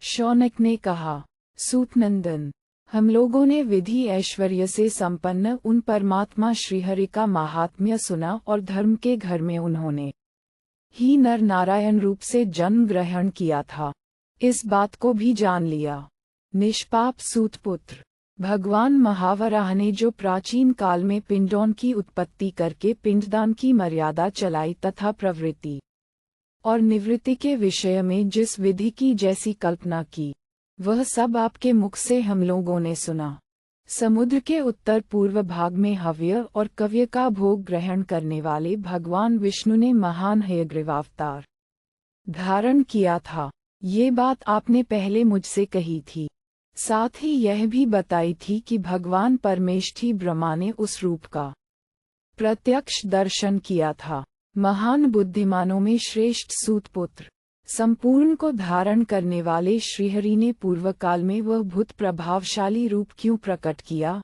शौनक ने कहा, सूतनंदन, हम लोगों ने विधि ऐश्वर्य से संपन्न उन परमात्मा श्रीहरि का महात्म्य सुना और धर्म के घर में उन्होंने ही नर नारायण रूप से जन्म ग्रहण किया था, इस बात को भी जान लिया। निष्पाप सूतपुत्र, भगवान महावराह ने जो प्राचीन काल में पिंडों की उत्पत्ति करके पिंडदान की मर्यादा चलाई तथा प्रवृत्ति और निवृत्ति के विषय में जिस विधि की जैसी कल्पना की, वह सब आपके मुख से हम लोगों ने सुना। समुद्र के उत्तर पूर्व भाग में हव्य और कव्य का भोग ग्रहण करने वाले भगवान विष्णु ने महान हयग्रीवावतार धारण किया था। ये बात आपने पहले मुझसे कही थी। साथ ही यह भी बताई थी कि भगवान परमेष्ठी ब्रह्मा ने उस रूप का प्रत्यक्ष दर्शन किया था। महान बुद्धिमानों में श्रेष्ठ सूतपुत्र, संपूर्ण को धारण करने वाले श्रीहरि ने पूर्व काल में वह भूत प्रभावशाली रूप क्यों प्रकट किया?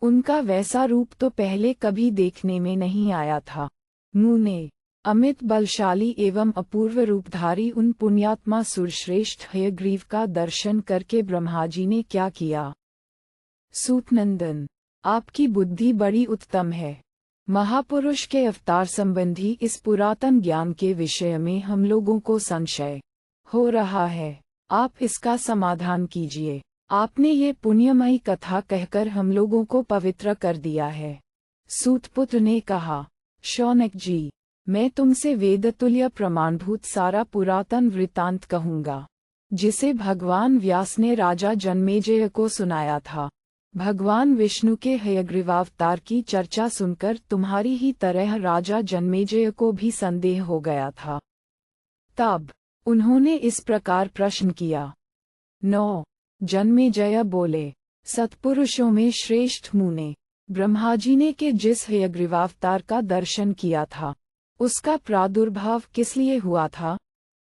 उनका वैसा रूप तो पहले कभी देखने में नहीं आया था। मुने, अमित बलशाली एवं अपूर्व रूपधारी उन पुण्यात्मा सुरश्रेष्ठ हयग्रीव का दर्शन करके ब्रह्माजी ने क्या किया? सूतनंदन, आपकी बुद्धि बड़ी उत्तम है। महापुरुष के अवतार संबंधी इस पुरातन ज्ञान के विषय में हम लोगों को संशय हो रहा है। आप इसका समाधान कीजिए। आपने ये पुण्यमयी कथा कहकर हम लोगों को पवित्र कर दिया है। सूतपुत्र ने कहा, शौनक जी, मैं तुमसे वेदतुल्य प्रमाणभूत सारा पुरातन वृत्तांत कहूँगा, जिसे भगवान व्यास ने राजा जन्मेजय को सुनाया था। भगवान विष्णु के हयग्रीवावतार की चर्चा सुनकर तुम्हारी ही तरह राजा जन्मेजय को भी संदेह हो गया था। तब उन्होंने इस प्रकार प्रश्न किया। 9. जन्मेजय बोले, सत्पुरुषों में श्रेष्ठ मुने, ब्रह्माजी ने के जिस हयग्रीवावतार का दर्शन किया था, उसका प्रादुर्भाव किस लिए हुआ था,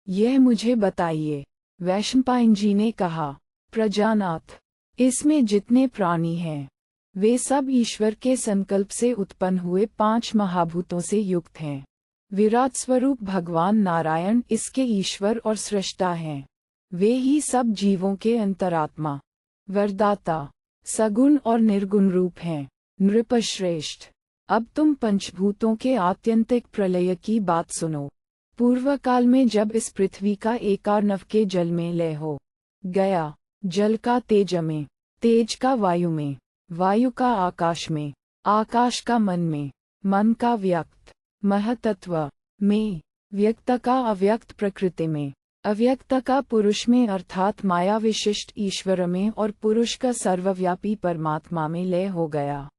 यह मुझे बताइए। वैशंपायन जी ने कहा, प्रजानाथ, इसमें जितने प्राणी हैं, वे सब ईश्वर के संकल्प से उत्पन्न हुए 5 महाभूतों से युक्त हैं। विराट स्वरूप भगवान नारायण इसके ईश्वर और सृष्टा हैं। वे ही सब जीवों के अंतरात्मा, वरदाता, सगुण और निर्गुण रूप हैं। नृपश्रेष्ठ, अब तुम पंचभूतों के आत्यंतिक प्रलय की बात सुनो। पूर्व काल में जब इस पृथ्वी का एकार्णव के जल में लय हो गया, जल का तेज में, तेज का वायु में, वायु का आकाश में, आकाश का मन में, मन का व्यक्त महतत्व में, व्यक्त का अव्यक्त प्रकृति में, अव्यक्त का पुरुष में अर्थात माया विशिष्ट ईश्वर में और पुरुष का सर्वव्यापी परमात्मा में लय हो गया।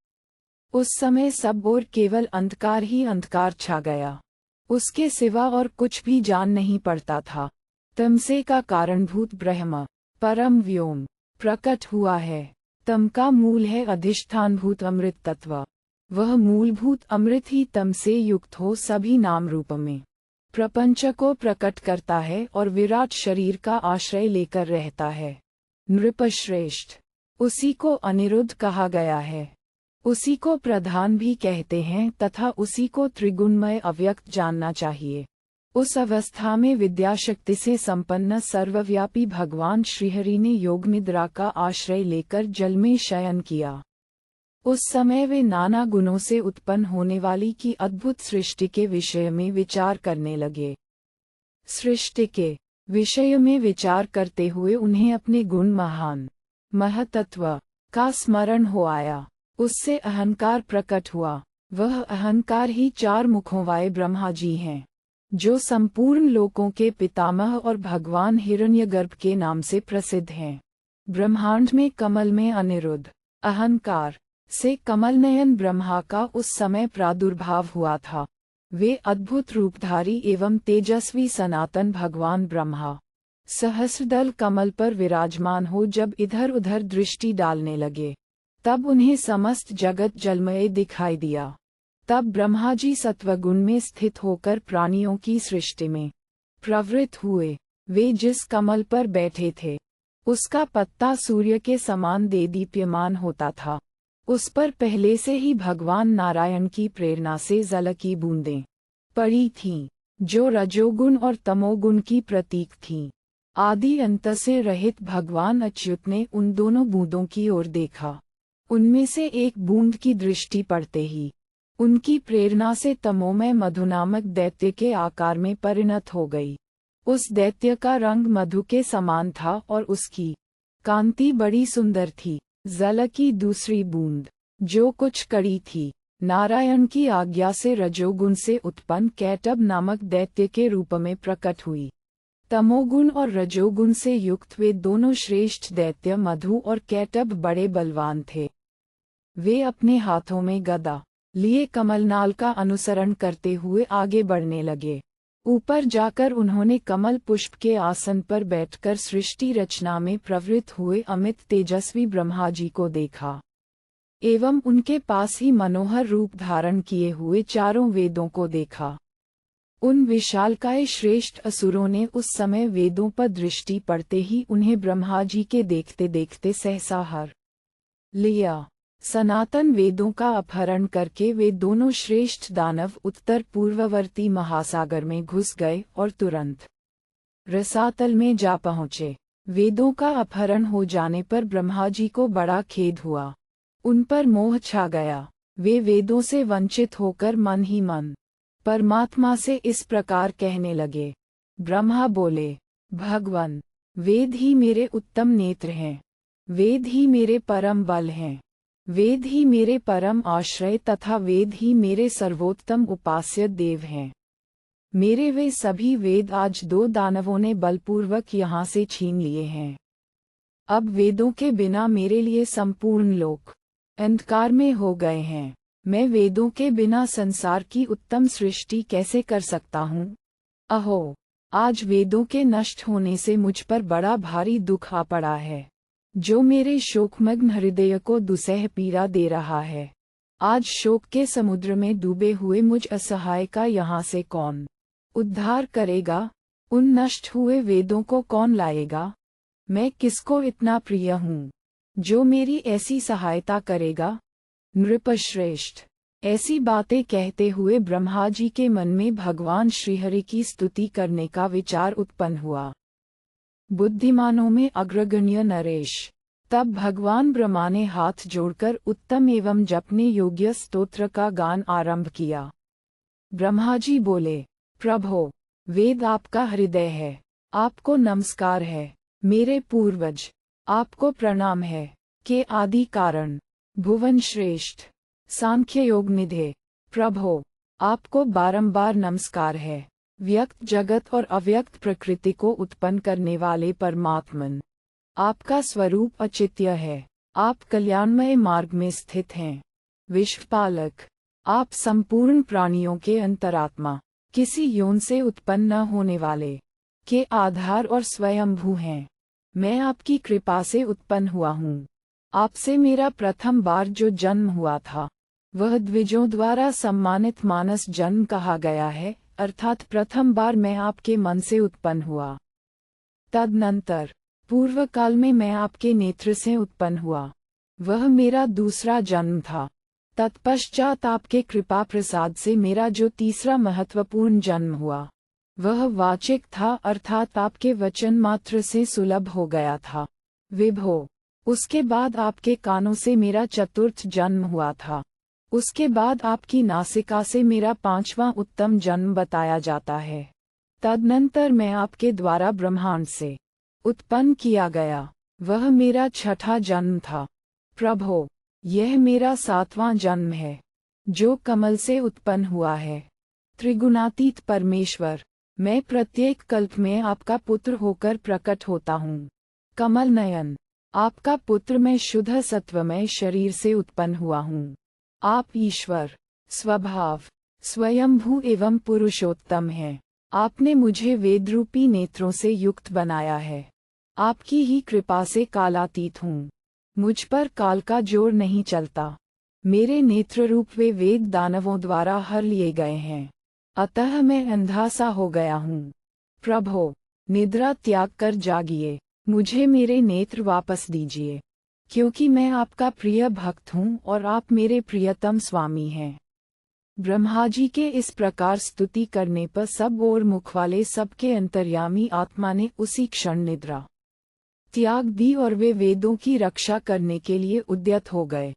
उस समय सब ओर केवल अंधकार ही अंधकार छा गया। उसके सिवा और कुछ भी जान नहीं पड़ता था। तमसे का कारणभूत ब्रह्म, परम व्योम, प्रकट हुआ है। तम का मूल है अधिष्ठानभूत अमृत तत्व। वह मूलभूत अमृत ही तम से युक्त हो सभी नाम रूप में प्रपंच को प्रकट करता है और विराट शरीर का आश्रय लेकर रहता है। नृपश्रेष्ठ, उसी को अनिरुद्ध कहा गया है। उसी को प्रधान भी कहते हैं तथा उसी को त्रिगुणमय अव्यक्त जानना चाहिए। उस अवस्था में विद्याशक्ति से संपन्न सर्वव्यापी भगवान श्रीहरि ने योग निद्रा का आश्रय लेकर जल में शयन किया। उस समय वे नाना गुणों से उत्पन्न होने वाली की अद्भुत सृष्टि के विषय में विचार करने लगे। सृष्टि के विषय में विचार करते हुए उन्हें अपने गुण महान महतत्व का स्मरण हो आया। उससे अहंकार प्रकट हुआ। वह अहंकार ही चार मुखों वाले ब्रह्मा जी हैं, जो संपूर्ण लोकों के पितामह और भगवान हिरण्यगर्भ के नाम से प्रसिद्ध हैं। ब्रह्मांड में कमल में अनिरुद्ध अहंकार से कमलनयन ब्रह्मा का उस समय प्रादुर्भाव हुआ था। वे अद्भुत रूपधारी एवं तेजस्वी सनातन भगवान ब्रह्मा सहस्रदल कमल पर विराजमान हो जब इधर उधर दृष्टि डालने लगे, तब उन्हें समस्त जगत जलमय दिखाई दिया। तब ब्रह्मा जी सत्वगुण में स्थित होकर प्राणियों की सृष्टि में प्रवृत्त हुए। वे जिस कमल पर बैठे थे, उसका पत्ता सूर्य के समान देदीप्यमान होता था। उस पर पहले से ही भगवान नारायण की प्रेरणा से जल की बूंदें पड़ी थीं, जो रजोगुण और तमोगुण की प्रतीक थीं। आदि अंत से रहित भगवान अच्युत ने उन दोनों बूंदों की ओर देखा। उनमें से एक बूंद की दृष्टि पड़ते ही उनकी प्रेरणा से तमोमय मधु नामक दैत्य के आकार में परिणत हो गई। उस दैत्य का रंग मधु के समान था और उसकी कांति बड़ी सुंदर थी। जल की दूसरी बूंद, जो कुछ कड़ी थी, नारायण की आज्ञा से रजोगुण से उत्पन्न कैटभ नामक दैत्य के रूप में प्रकट हुई। तमोगुण और रजोगुण से युक्त वे दोनों श्रेष्ठ दैत्य मधु और कैटभ बड़े बलवान थे। वे अपने हाथों में गदा लिए कमलनाल का अनुसरण करते हुए आगे बढ़ने लगे। ऊपर जाकर उन्होंने कमल पुष्प के आसन पर बैठकर सृष्टि रचना में प्रवृत्त हुए अमित तेजस्वी ब्रह्मा जी को देखा, एवं उनके पास ही मनोहर रूप धारण किए हुए चारों वेदों को देखा। उन विशालकाय श्रेष्ठ असुरों ने उस समय वेदों पर दृष्टि पड़ते ही उन्हें ब्रह्मा जी के देखते देखते सहसा हर लिया। सनातन वेदों का अपहरण करके वे दोनों श्रेष्ठ दानव उत्तर पूर्ववर्ती महासागर में घुस गए और तुरंत रसातल में जा पहुँचे। वेदों का अपहरण हो जाने पर ब्रह्मा जी को बड़ा खेद हुआ। उन पर मोह छा गया। वे वेदों से वंचित होकर मन ही मन परमात्मा से इस प्रकार कहने लगे। ब्रह्मा बोले, भगवन, वेद ही मेरे उत्तम नेत्र हैं, वेद ही मेरे परम बल हैं, वेद ही मेरे परम आश्रय तथा वेद ही मेरे सर्वोत्तम उपास्य देव हैं। मेरे वे सभी वेद आज दो दानवों ने बलपूर्वक यहाँ से छीन लिए हैं। अब वेदों के बिना मेरे लिए संपूर्ण लोक अंधकार में हो गए हैं। मैं वेदों के बिना संसार की उत्तम सृष्टि कैसे कर सकता हूँ? अहो, आज वेदों के नष्ट होने से मुझ पर बड़ा भारी दुख आ पड़ा है, जो मेरे शोकमग्न हृदय को दुसह पीड़ा दे रहा है। आज शोक के समुद्र में डूबे हुए मुझ असहाय का यहाँ से कौन उद्धार करेगा? उन नष्ट हुए वेदों को कौन लाएगा? मैं किसको इतना प्रिय हूँ, जो मेरी ऐसी सहायता करेगा? नृपश्रेष्ठ, ऐसी बातें कहते हुए ब्रह्मा जी के मन में भगवान श्रीहरि की स्तुति करने का विचार उत्पन्न हुआ। बुद्धिमानों में अग्रगण्य नरेश। तब भगवान ब्रह्मा ने हाथ जोड़कर उत्तम एवं जपने योग्य स्तोत्र का गान आरंभ किया। ब्रह्मा जी बोले, प्रभो, वेद आपका हृदय है, आपको नमस्कार है। मेरे पूर्वज, आपको प्रणाम है। के आदि कारण, भुवन श्रेष्ठ, सांख्य योग निधे, प्रभो, आपको बारंबार नमस्कार है। व्यक्त जगत और अव्यक्त प्रकृति को उत्पन्न करने वाले परमात्मन, आपका स्वरूप अचित्य है। आप कल्याणमय मार्ग में स्थित हैं। विश्वपालक, आप संपूर्ण प्राणियों के अंतरात्मा, किसी योन से उत्पन्न न होने वाले, के आधार और स्वयंभू हैं। मैं आपकी कृपा से उत्पन्न हुआ हूँ। आपसे मेरा प्रथम बार जो जन्म हुआ था, वह द्विजों द्वारा सम्मानित मानस जन्म कहा गया है, अर्थात प्रथम बार मैं आपके मन से उत्पन्न हुआ। तदनंतर पूर्व काल में मैं आपके नेत्र से उत्पन्न हुआ, वह मेरा दूसरा जन्म था। तत्पश्चात आपके कृपा प्रसाद से मेरा जो तीसरा महत्वपूर्ण जन्म हुआ, वह वाचिक था, अर्थात आपके वचन मात्र से सुलभ हो गया था। विभो, उसके बाद आपके कानों से मेरा चतुर्थ जन्म हुआ था। उसके बाद आपकी नासिका से मेरा पांचवां उत्तम जन्म बताया जाता है। तदनंतर मैं आपके द्वारा ब्रह्मांड से उत्पन्न किया गया। वह मेरा छठा जन्म था। प्रभो, यह मेरा 7वां जन्म है, जो कमल से उत्पन्न हुआ है। त्रिगुणातीत परमेश्वर, मैं प्रत्येक कल्प में आपका पुत्र होकर प्रकट होता हूँ। कमल नयन, आपका पुत्र मैं शुद्ध सत्वमय शरीर से उत्पन्न हुआ हूँ। आप ईश्वर, स्वभाव, स्वयंभू एवं पुरुषोत्तम हैं। आपने मुझे वेदरूपी नेत्रों से युक्त बनाया है। आपकी ही कृपा से कालातीत हूँ। मुझ पर काल का जोर नहीं चलता। मेरे नेत्र रूप वे वेद दानवों द्वारा हर लिए गए हैं, अतः मैं अंधा सा हो गया हूँ। प्रभो, निद्रा त्याग कर जागिए, मुझे मेरे नेत्र वापस दीजिए, क्योंकि मैं आपका प्रिय भक्त हूँ और आप मेरे प्रियतम स्वामी हैं। ब्रह्मा जी के इस प्रकार स्तुति करने पर सब ओर मुख वाले सबके अंतर्यामी आत्मा ने उसी क्षण निद्रा त्याग दी और वे वेदों की रक्षा करने के लिए उद्यत हो गए।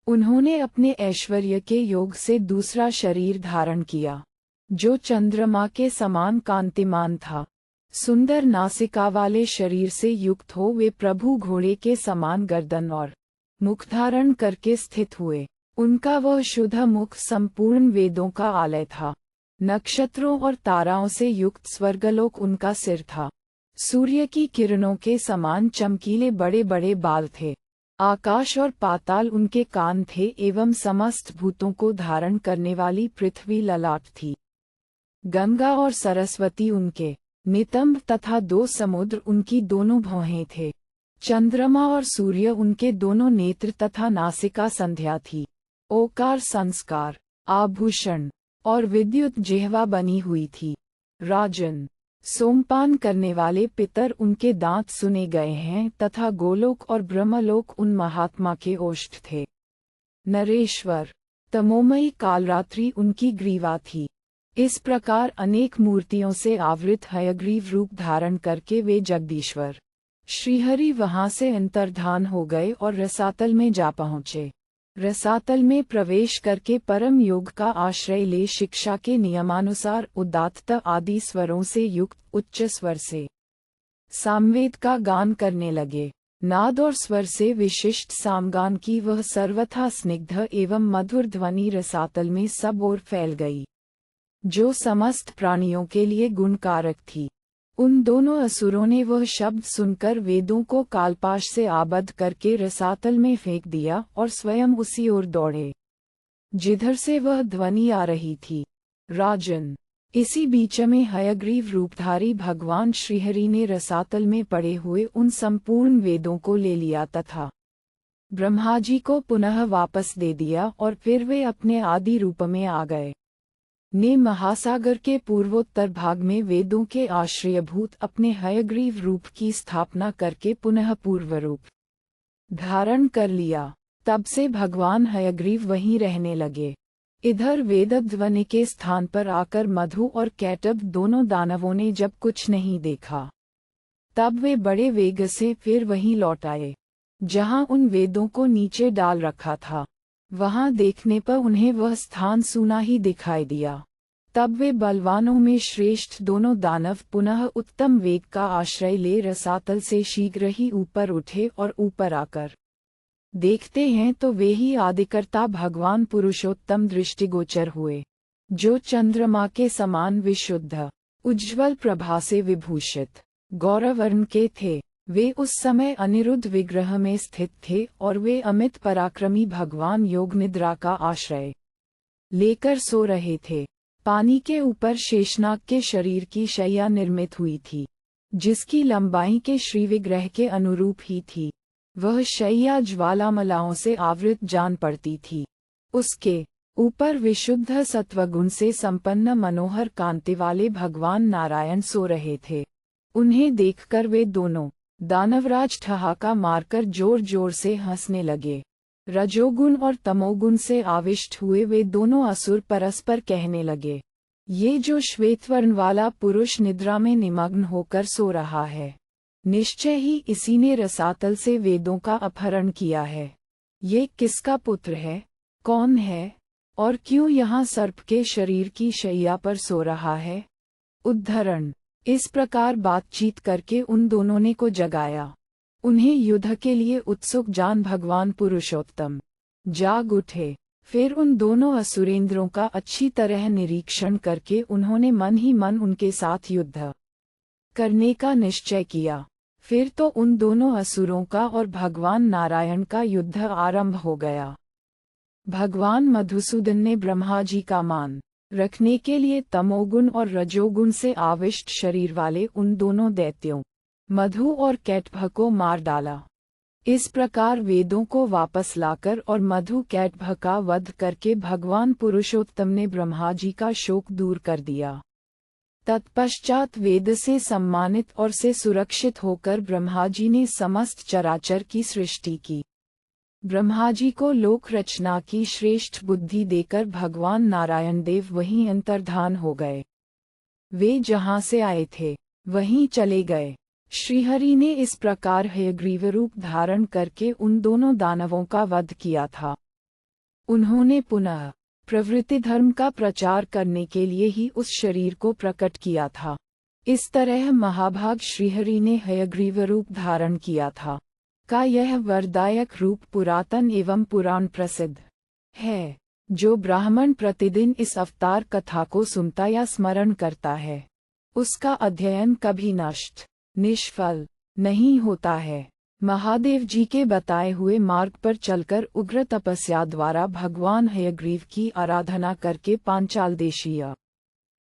उन्होंने अपने ऐश्वर्य के योग से दूसरा शरीर धारण किया, जो चंद्रमा के समान कांतिमान था। सुंदर नासिका वाले शरीर से युक्त हो वे प्रभु घोड़े के समान गर्दन और मुख धारण करके स्थित हुए। उनका वह शुद्ध मुख संपूर्ण वेदों का आलय था। नक्षत्रों और ताराओं से युक्त स्वर्गलोक उनका सिर था। सूर्य की किरणों के समान चमकीले बड़े बड़े बाल थे। आकाश और पाताल उनके कान थे एवं समस्त भूतों को धारण करने वाली पृथ्वी ललाट थी। गंगा और सरस्वती उनके नितंब तथा 2 समुद्र उनकी दोनों भौहें थे। चंद्रमा और सूर्य उनके दोनों नेत्र तथा नासिका संध्या थी। ओकार संस्कार, आभूषण और विद्युत जिह्वा बनी हुई थी। राजन, सोमपान करने वाले पितर उनके दांत सुने गए हैं तथा गोलोक और ब्रह्मलोक उन महात्मा के ओष्ठ थे। नरेश्वर, तमोमयी कालरात्रि उनकी ग्रीवा थी। इस प्रकार अनेक मूर्तियों से आवृत हयग्रीव रूप धारण करके वे जगदीश्वर श्रीहरि वहां से अंतर्धान हो गए और रसातल में जा पहुँचे। रसातल में प्रवेश करके परम योग का आश्रय ले शिक्षा के नियमानुसार उदात्त आदि स्वरों से युक्त उच्च स्वर से सामवेद का गान करने लगे। नाद और स्वर से विशिष्ट सामगान की वह सर्वथा स्निग्ध एवं मधुर ध्वनि रसातल में सब ओर फैल गई, जो समस्त प्राणियों के लिए गुणकारक थी। उन दोनों असुरों ने वह शब्द सुनकर वेदों को कालपाश से आबद्ध करके रसातल में फेंक दिया और स्वयं उसी ओर दौड़े जिधर से वह ध्वनि आ रही थी। राजन, इसी बीच में हयग्रीव रूपधारी भगवान श्रीहरि ने रसातल में पड़े हुए उन संपूर्ण वेदों को ले लिया तथा ब्रह्मा जी को पुनः वापस दे दिया और फिर वे अपने आदि रूप में आ गए। ने महासागर के पूर्वोत्तर भाग में वेदों के आश्रयभूत अपने हयग्रीव रूप की स्थापना करके पुनः पूर्व रूप धारण कर लिया। तब से भगवान हयग्रीव वहीं रहने लगे। इधर वेदध्वनि के स्थान पर आकर मधु और कैटभ दोनों दानवों ने जब कुछ नहीं देखा, तब वे बड़े वेग से फिर वहीं लौट आए जहां उन वेदों को नीचे डाल रखा था। वहां देखने पर उन्हें वह स्थान सूना ही दिखाई दिया। तब वे बलवानों में श्रेष्ठ दोनों दानव पुनः उत्तम वेग का आश्रय ले रसातल से शीघ्र ही ऊपर उठे और ऊपर आकर देखते हैं तो वे ही आदिकर्ता भगवान पुरुषोत्तम दृष्टिगोचर हुए, जो चंद्रमा के समान विशुद्ध उज्ज्वल प्रभा से विभूषित गौरवर्ण के थे। वे उस समय अनिरुद्ध विग्रह में स्थित थे और वे अमित पराक्रमी भगवान योग निद्रा का आश्रय लेकर सो रहे थे। पानी के ऊपर शेषनाग के शरीर की शैया निर्मित हुई थी, जिसकी लंबाई के श्रीविग्रह के अनुरूप ही थी। वह शैया ज्वालामलाओं से आवृत जान पड़ती थी। उसके ऊपर विशुद्ध सत्वगुण से संपन्न मनोहर कांति वाले भगवान नारायण सो रहे थे। उन्हें देखकर वे दोनों दानवराज ठहाका मारकर जोर जोर से हंसने लगे। रजोगुण और तमोगुण से आविष्ट हुए वे दोनों असुर परस्पर कहने लगे, ये जो श्वेतवर्ण वाला पुरुष निद्रा में निमग्न होकर सो रहा है, निश्चय ही इसी ने रसातल से वेदों का अपहरण किया है। ये किसका पुत्र है, कौन है और क्यों यहाँ सर्प के शरीर की शैया पर सो रहा है। उद्धरण, इस प्रकार बातचीत करके उन दोनों ने को जगाया। उन्हें युद्ध के लिए उत्सुक जान भगवान पुरुषोत्तम जाग उठे। फिर उन दोनों असुरेंद्रों का अच्छी तरह निरीक्षण करके उन्होंने मन ही मन उनके साथ युद्ध करने का निश्चय किया। फिर तो उन दोनों असुरों का और भगवान नारायण का युद्ध आरंभ हो गया। भगवान मधुसूदन ने ब्रह्मा जी का मान रखने के लिए तमोगुण और रजोगुण से आविष्ट शरीर वाले उन दोनों दैत्यों मधु और कैटभ को मार डाला। इस प्रकार वेदों को वापस लाकर और मधु कैटभ का वध करके भगवान पुरुषोत्तम ने ब्रह्मा जी का शोक दूर कर दिया। तत्पश्चात वेद से सम्मानित और से सुरक्षित होकर ब्रह्मा जी ने समस्त चराचर की सृष्टि की। ब्रह्मा जी को लोक रचना की श्रेष्ठ बुद्धि देकर भगवान नारायण देव वहीं अंतर्धान हो गए। वे जहाँ से आए थे वहीं चले गए। श्रीहरि ने इस प्रकार हयग्रीव रूप धारण करके उन दोनों दानवों का वध किया था। उन्होंने पुनः प्रवृत्ति धर्म का प्रचार करने के लिए ही उस शरीर को प्रकट किया था। इस तरह महाभाग श्रीहरि ने हयग्रीव रूप धारण किया था का यह वरदायक रूप पुरातन एवं पुराण प्रसिद्ध है। जो ब्राह्मण प्रतिदिन इस अवतार कथा को सुनता या स्मरण करता है उसका अध्ययन कभी नष्ट निष्फल नहीं होता है। महादेव जी के बताए हुए मार्ग पर चलकर उग्र तपस्या द्वारा भगवान हयग्रीव की आराधना करके पांचाल देशीय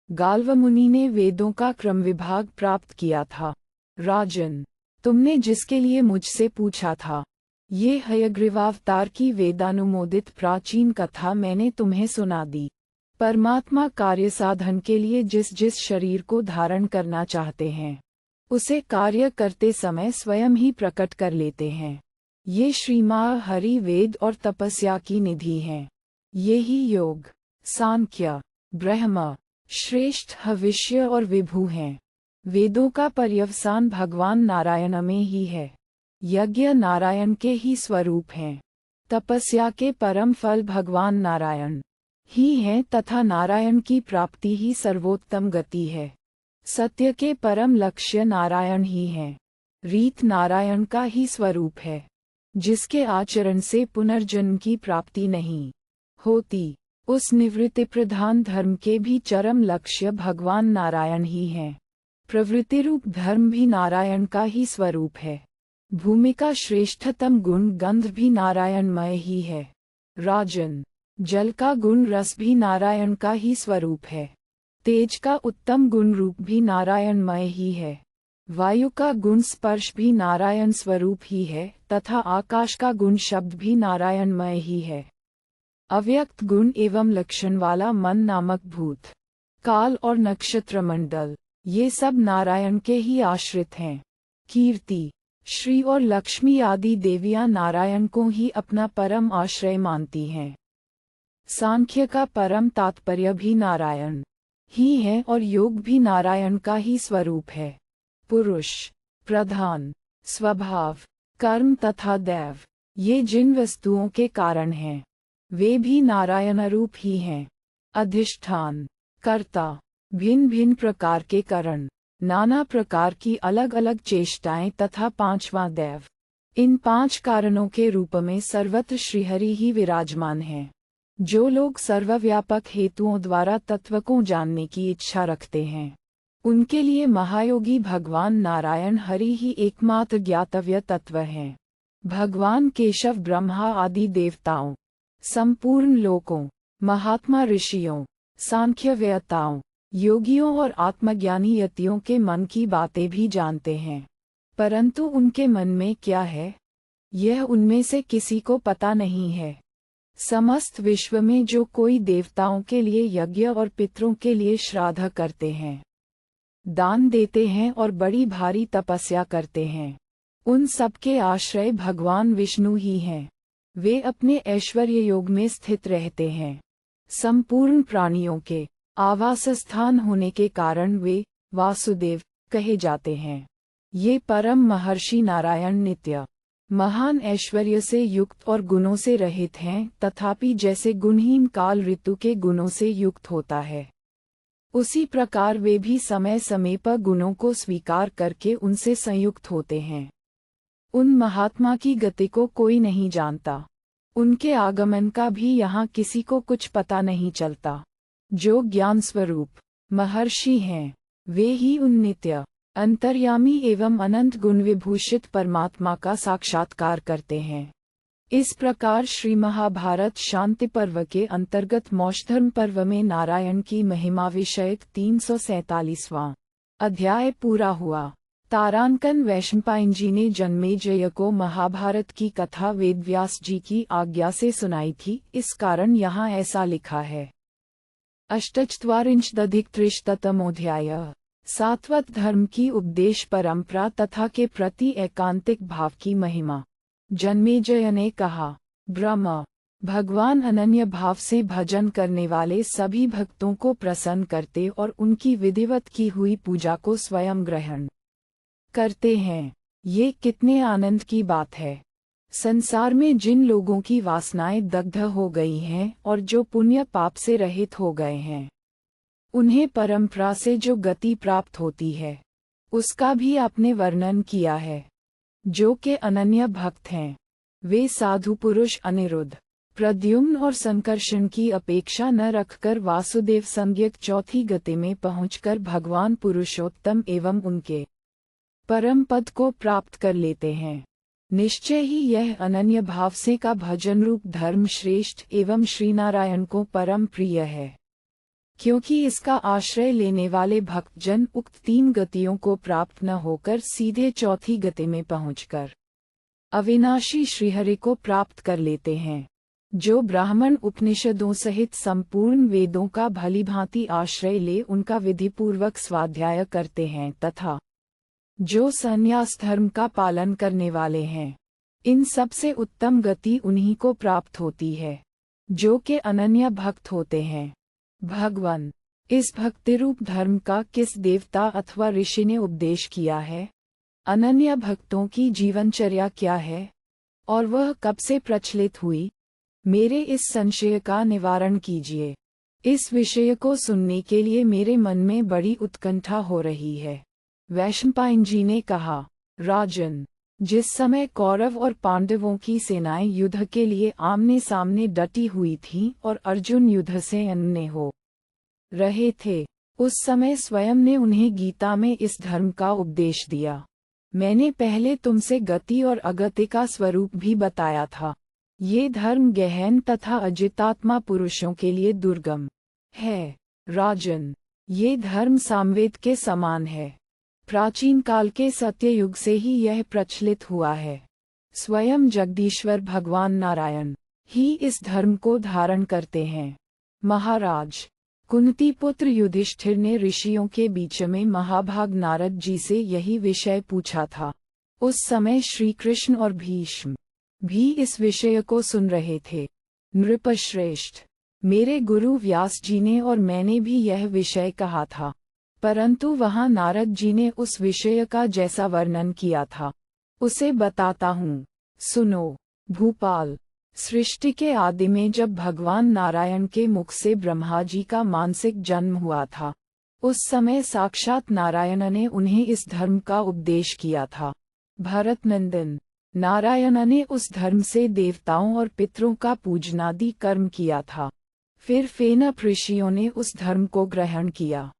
गाल्व मुनि ने वेदों का क्रम विभाग प्राप्त किया था। राजन, तुमने जिसके लिए मुझसे पूछा था, ये हयग्रीवावतार की वेदानुमोदित प्राचीन कथा मैंने तुम्हें सुना दी। परमात्मा कार्य साधन के लिए जिस जिस शरीर को धारण करना चाहते हैं उसे कार्य करते समय स्वयं ही प्रकट कर लेते हैं। ये श्रीमद् हरि वेद और तपस्या की निधि हैं। ये ही योग, सांख्य, ब्रह्म, श्रेष्ठ हविष्य और विभु हैं। वेदों का पर्यवसान भगवान नारायण में ही है। यज्ञ नारायण के ही स्वरूप हैं। तपस्या के परम फल भगवान नारायण ही हैं तथा नारायण की प्राप्ति ही सर्वोत्तम गति है। सत्य के परम लक्ष्य नारायण ही हैं। रीत नारायण का ही स्वरूप है, जिसके आचरण से पुनर्जन्म की प्राप्ति नहीं होती। उस निवृत्ति प्रधान धर्म के भी चरम लक्ष्य भगवान नारायण ही हैं। प्रवृत्ति रूप धर्म भी नारायण का ही स्वरूप है। भूमि का श्रेष्ठतम गुण गंध भी नारायणमय ही है। राजन, जल का गुण रस भी नारायण का ही स्वरूप है। तेज का उत्तम गुण रूप भी नारायणमय ही है। वायु का गुण स्पर्श भी नारायण स्वरूप ही है तथा आकाश का गुण शब्द भी नारायणमय ही है। अव्यक्त गुण एवं लक्षण वाला मन नामक भूत, काल और नक्षत्र मंडल ये सब नारायण के ही आश्रित हैं। कीर्ति, श्री और लक्ष्मी आदि देवियां नारायण को ही अपना परम आश्रय मानती हैं। सांख्य का परम तात्पर्य भी नारायण ही है और योग भी नारायण का ही स्वरूप है। पुरुष, प्रधान, स्वभाव, कर्म तथा दैव ये जिन वस्तुओं के कारण हैं वे भी नारायण रूप ही हैं। अधिष्ठान, कर्ता, भिन्न भिन्न प्रकार के कारण, नाना प्रकार की अलग अलग चेष्टाएं तथा पांचवां दैव, इन 5 कारणों के रूप में सर्वत्र श्रीहरि ही विराजमान हैं। जो लोग सर्वव्यापक हेतुओं द्वारा तत्व को जानने की इच्छा रखते हैं उनके लिए महायोगी भगवान नारायण हरि ही एकमात्र ज्ञातव्य तत्व हैं। भगवान केशव ब्रह्मा आदि देवताओं, संपूर्ण लोकों, महात्मा ऋषियों, सांख्यवेत्ताओं, योगियों और आत्मज्ञानी यतियों के मन की बातें भी जानते हैं, परंतु उनके मन में क्या है यह उनमें से किसी को पता नहीं है। समस्त विश्व में जो कोई देवताओं के लिए यज्ञ और पितरों के लिए श्राद्ध करते हैं, दान देते हैं और बड़ी भारी तपस्या करते हैं, उन सब के आश्रय भगवान विष्णु ही हैं। वे अपने ऐश्वर्य योग में स्थित रहते हैं। संपूर्ण प्राणियों के आवास स्थान होने के कारण वे वासुदेव कहे जाते हैं। ये परम महर्षि नारायण नित्य महान ऐश्वर्य से युक्त और गुणों से रहित हैं, तथापि जैसे गुणहीन काल ऋतु के गुणों से युक्त होता है, उसी प्रकार वे भी समय समय पर गुणों को स्वीकार करके उनसे संयुक्त होते हैं। उन महात्मा की गति को कोई नहीं जानता। उनके आगमन का भी यहाँ किसी को कुछ पता नहीं चलता। जो ज्ञान स्वरूप महर्षि हैं, वे ही उन नित्य अंतर्यामी एवं अनंत गुण विभूषित परमात्मा का साक्षात्कार करते हैं। इस प्रकार श्री महाभारत शांति पर्व के अंतर्गत मोक्षधर्म पर्व में नारायण की महिमा विषयक 347वां अध्याय पूरा हुआ। तारांकन वैशंपायन जी ने जन्मेजय को महाभारत की कथा वेदव्यास जी की आज्ञा से सुनाई थी, इस कारण यहाँ ऐसा लिखा है। अष्टचत्वारिंशदधिक-त्रिशततमोऽध्याय। सात्वत धर्म की उपदेश परंपरा तथा के प्रति एकांतिक भाव की महिमा। जन्मेजय ने कहा, ब्रह्म भगवान अनन्य भाव से भजन करने वाले सभी भक्तों को प्रसन्न करते और उनकी विधिवत की हुई पूजा को स्वयं ग्रहण करते हैं। ये कितने आनंद की बात है। संसार में जिन लोगों की वासनाएं दग्ध हो गई हैं और जो पुण्य पाप से रहित हो गए हैं, उन्हें परंपरा से जो गति प्राप्त होती है, उसका भी आपने वर्णन किया है। जो के अनन्य भक्त हैं, वे साधु पुरुष अनिरुद्ध, प्रद्युम्न और संकर्षण की अपेक्षा न रखकर वासुदेव संज्ञक चौथी गति में पहुंचकर भगवान पुरुषोत्तम एवं उनके परम पद को प्राप्त कर लेते हैं। निश्चय ही यह अनन्य भाव से का भजन रूप धर्म श्रेष्ठ एवं श्रीनारायण को परम प्रिय है, क्योंकि इसका आश्रय लेने वाले भक्तजन उक्त 3 गतियों को प्राप्त न होकर सीधे चौथी गति में पहुंचकर अविनाशी श्रीहरि को प्राप्त कर लेते हैं। जो ब्राह्मण उपनिषदों सहित संपूर्ण वेदों का भलीभांति आश्रय ले उनका विधिपूर्वक स्वाध्याय करते हैं तथा जो संन्यास धर्म का पालन करने वाले हैं, इन सबसे उत्तम गति उन्हीं को प्राप्त होती है, जो के अनन्य भक्त होते हैं। भगवान, इस भक्तिरूप धर्म का किस देवता अथवा ऋषि ने उपदेश किया है? अनन्य भक्तों की जीवनचर्या क्या है और वह कब से प्रचलित हुई? मेरे इस संशय का निवारण कीजिए। इस विषय को सुनने के लिए मेरे मन में बड़ी उत्कंठा हो रही है। वैशंपायन जी ने कहा, राजन, जिस समय कौरव और पांडवों की सेनाएं युद्ध के लिए आमने सामने डटी हुई थीं और अर्जुन युद्ध से अन्य हो रहे थे, उस समय स्वयं ने उन्हें गीता में इस धर्म का उपदेश दिया। मैंने पहले तुमसे गति और अगति का स्वरूप भी बताया था। ये धर्म गहन तथा अजितात्मा पुरुषों के लिए दुर्गम है। राजन, ये धर्म सामवेद के समान है। प्राचीन काल के सत्ययुग से ही यह प्रचलित हुआ है। स्वयं जगदीश्वर भगवान नारायण ही इस धर्म को धारण करते हैं। महाराज, कुंती पुत्र युधिष्ठिर ने ऋषियों के बीच में महाभाग नारद जी से यही विषय पूछा था। उस समय श्री कृष्ण और भीष्म भी इस विषय को सुन रहे थे। नृपश्रेष्ठ, मेरे गुरु व्यास जी ने और मैंने भी यह विषय कहा था, परंतु वहां नारद जी ने उस विषय का जैसा वर्णन किया था उसे बताता हूँ। सुनो। भूपाल, सृष्टि के आदि में जब भगवान नारायण के मुख से ब्रह्मा जी का मानसिक जन्म हुआ था, उस समय साक्षात नारायण ने उन्हें इस धर्म का उपदेश किया था। भरत नंदन, नारायण ने उस धर्म से देवताओं और पितरों का पूजनादि कर्म किया था। फिर फेनप ऋषियों ने उस धर्म को ग्रहण किया।